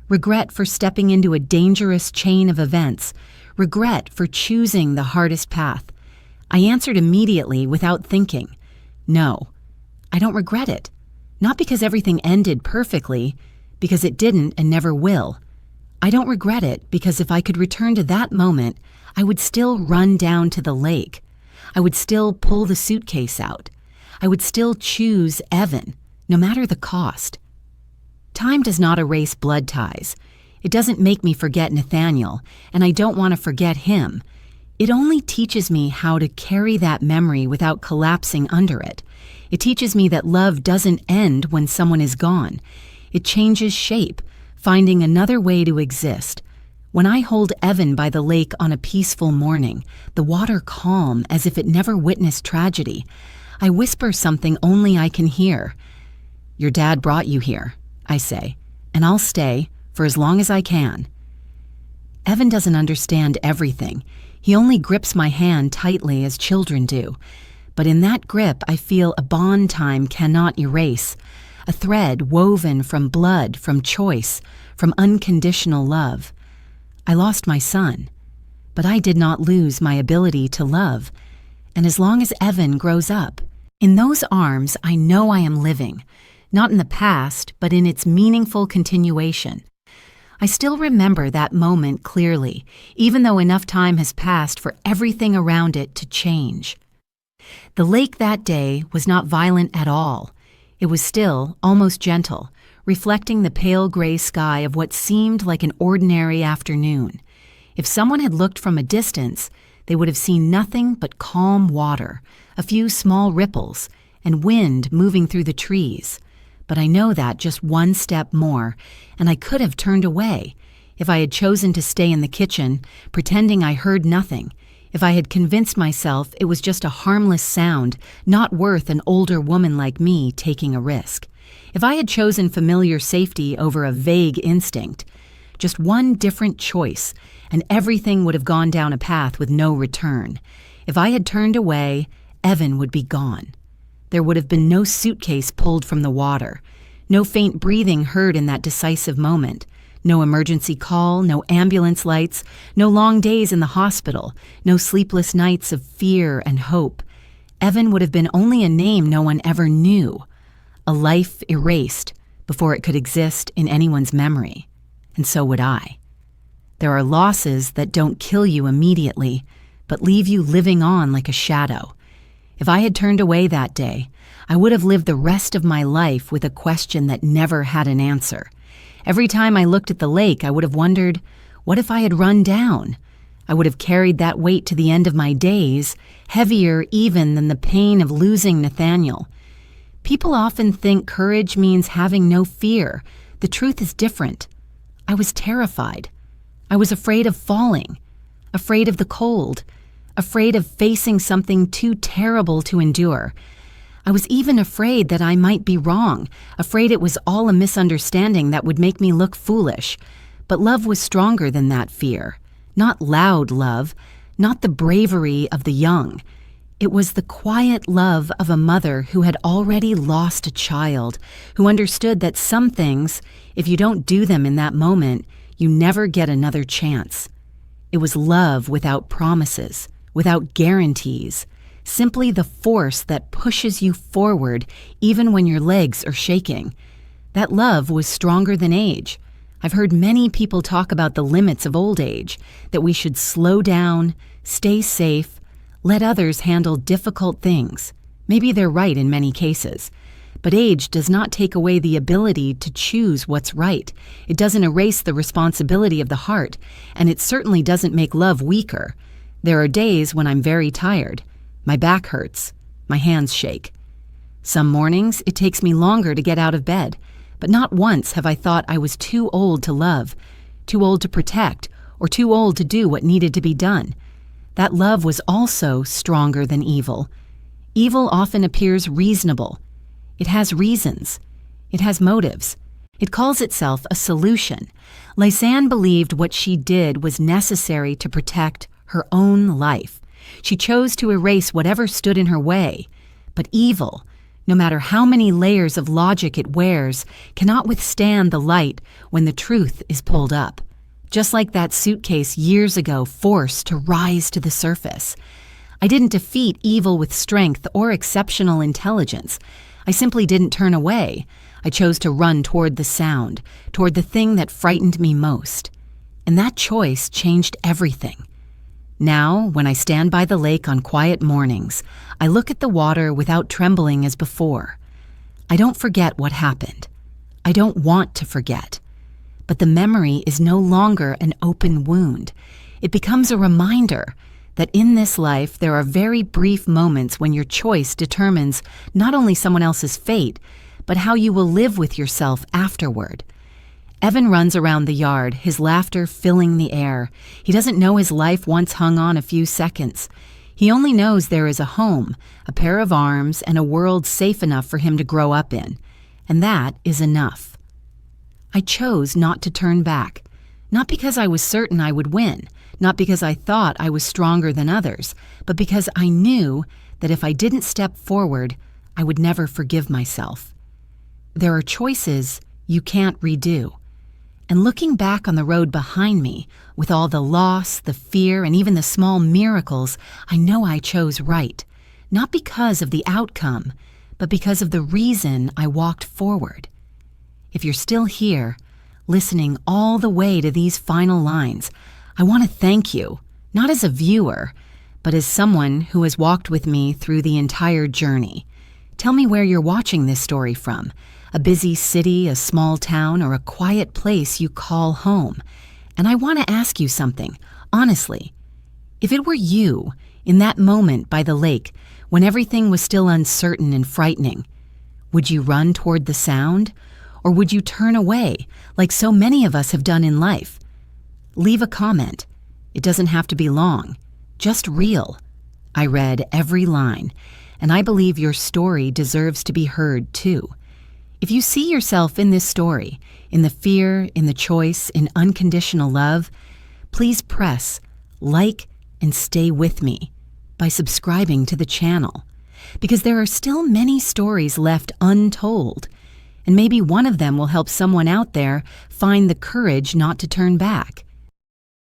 Regret for stepping into a dangerous chain of events. Regret for choosing the hardest path. I answered immediately without thinking. No, I don't regret it. Not because everything ended perfectly, because it didn't and never will. I don't regret it because if I could return to that moment, I would still run down to the lake. I would still pull the suitcase out. I would still choose Evan, no matter the cost. Time does not erase blood ties. It doesn't make me forget Nathaniel, and I don't want to forget him. It only teaches me how to carry that memory without collapsing under it. It teaches me that love doesn't end when someone is gone. It changes shape, finding another way to exist. When I hold Evan by the lake on a peaceful morning, the water calm as if it never witnessed tragedy, I whisper something only I can hear. "Your dad brought you here," I say, "and I'll stay for as long as I can." Evan doesn't understand everything. He only grips my hand tightly as children do. But in that grip, I feel a bond time cannot erase, a thread woven from blood, from choice, from unconditional love. I lost my son, but I did not lose my ability to love. and as long as Evan grows up. In those arms, I know I am living, not in the past, but in its meaningful continuation. I still remember that moment clearly, even though enough time has passed for everything around it to change. The lake that day was not violent at all. It was still, almost gentle, reflecting the pale gray sky of what seemed like an ordinary afternoon. If someone had looked from a distance, they would have seen nothing but calm water, a few small ripples, and wind moving through the trees. But I know that just one step more, and I could have turned away. If I had chosen to stay in the kitchen, pretending I heard nothing, if I had convinced myself it was just a harmless sound, not worth an older woman like me taking a risk. If I had chosen familiar safety over a vague instinct, just one different choice, and everything would have gone down a path with no return. If I had turned away, Evan would be gone. There would have been no suitcase pulled from the water, no faint breathing heard in that decisive moment, no emergency call, no ambulance lights, no long days in the hospital, no sleepless nights of fear and hope. Evan would have been only a name no one ever knew, a life erased before it could exist in anyone's memory. And so would I. There are losses that don't kill you immediately, but leave you living on like a shadow. If I had turned away that day, I would have lived the rest of my life with a question that never had an answer. Every time I looked at the lake, I would have wondered, what if I had run down? I would have carried that weight to the end of my days, heavier even than the pain of losing Nathaniel. People often think courage means having no fear. The truth is different. I was terrified. I was afraid of falling, afraid of the cold, afraid of facing something too terrible to endure. I was even afraid that I might be wrong, afraid it was all a misunderstanding that would make me look foolish. But love was stronger than that fear. Not loud love, not the bravery of the young. It was the quiet love of a mother who had already lost a child, who understood that some things, if you don't do them in that moment, you never get another chance. It was love without promises, without guarantees, simply the force that pushes you forward even when your legs are shaking. That love was stronger than age. I've heard many people talk about the limits of old age, that we should slow down, stay safe, let others handle difficult things. Maybe they're right in many cases. But age does not take away the ability to choose what's right. It doesn't erase the responsibility of the heart, and it certainly doesn't make love weaker. There are days when I'm very tired. My back hurts. My hands shake. Some mornings, it takes me longer to get out of bed, but not once have I thought I was too old to love, too old to protect, or too old to do what needed to be done. That love was also stronger than evil. Evil often appears reasonable. It has reasons. It has motives. It calls itself a solution. Lysanne believed what she did was necessary to protect her own life. She chose to erase whatever stood in her way. But evil, no matter how many layers of logic it wears, cannot withstand the light when the truth is pulled up. Just like that suitcase years ago forced to rise to the surface. I didn't defeat evil with strength or exceptional intelligence. I simply didn't turn away. I chose to run toward the sound, toward the thing that frightened me most. And that choice changed everything. Now, when I stand by the lake on quiet mornings, I look at the water without trembling as before. I don't forget what happened. I don't want to forget. But the memory is no longer an open wound. It becomes a reminder that in this life there are very brief moments when your choice determines not only someone else's fate, but how you will live with yourself afterward. Evan runs around the yard, his laughter filling the air. He doesn't know his life once hung on a few seconds. He only knows there is a home, a pair of arms, and a world safe enough for him to grow up in. And that is enough. I chose not to turn back, not because I was certain I would win, not because I thought I was stronger than others, but because I knew that if I didn't step forward, I would never forgive myself. There are choices you can't redo. And looking back on the road behind me, with all the loss, the fear, and even the small miracles, I know I chose right. Not because of the outcome, but because of the reason I walked forward. If you're still here, listening all the way to these final lines, I want to thank you, not as a viewer, but as someone who has walked with me through the entire journey. Tell me where you're watching this story from. A busy city, a small town, or a quiet place you call home. And I want to ask you something, honestly. If it were you, in that moment by the lake, when everything was still uncertain and frightening, would you run toward the sound? Or would you turn away, like so many of us have done in life? Leave a comment. It doesn't have to be long, just real. I read every line, and I believe your story deserves to be heard too. If you see yourself in this story, in the fear, in the choice, in unconditional love, please press like and stay with me by subscribing to the channel, because there are still many stories left untold, and maybe one of them will help someone out there find the courage not to turn back.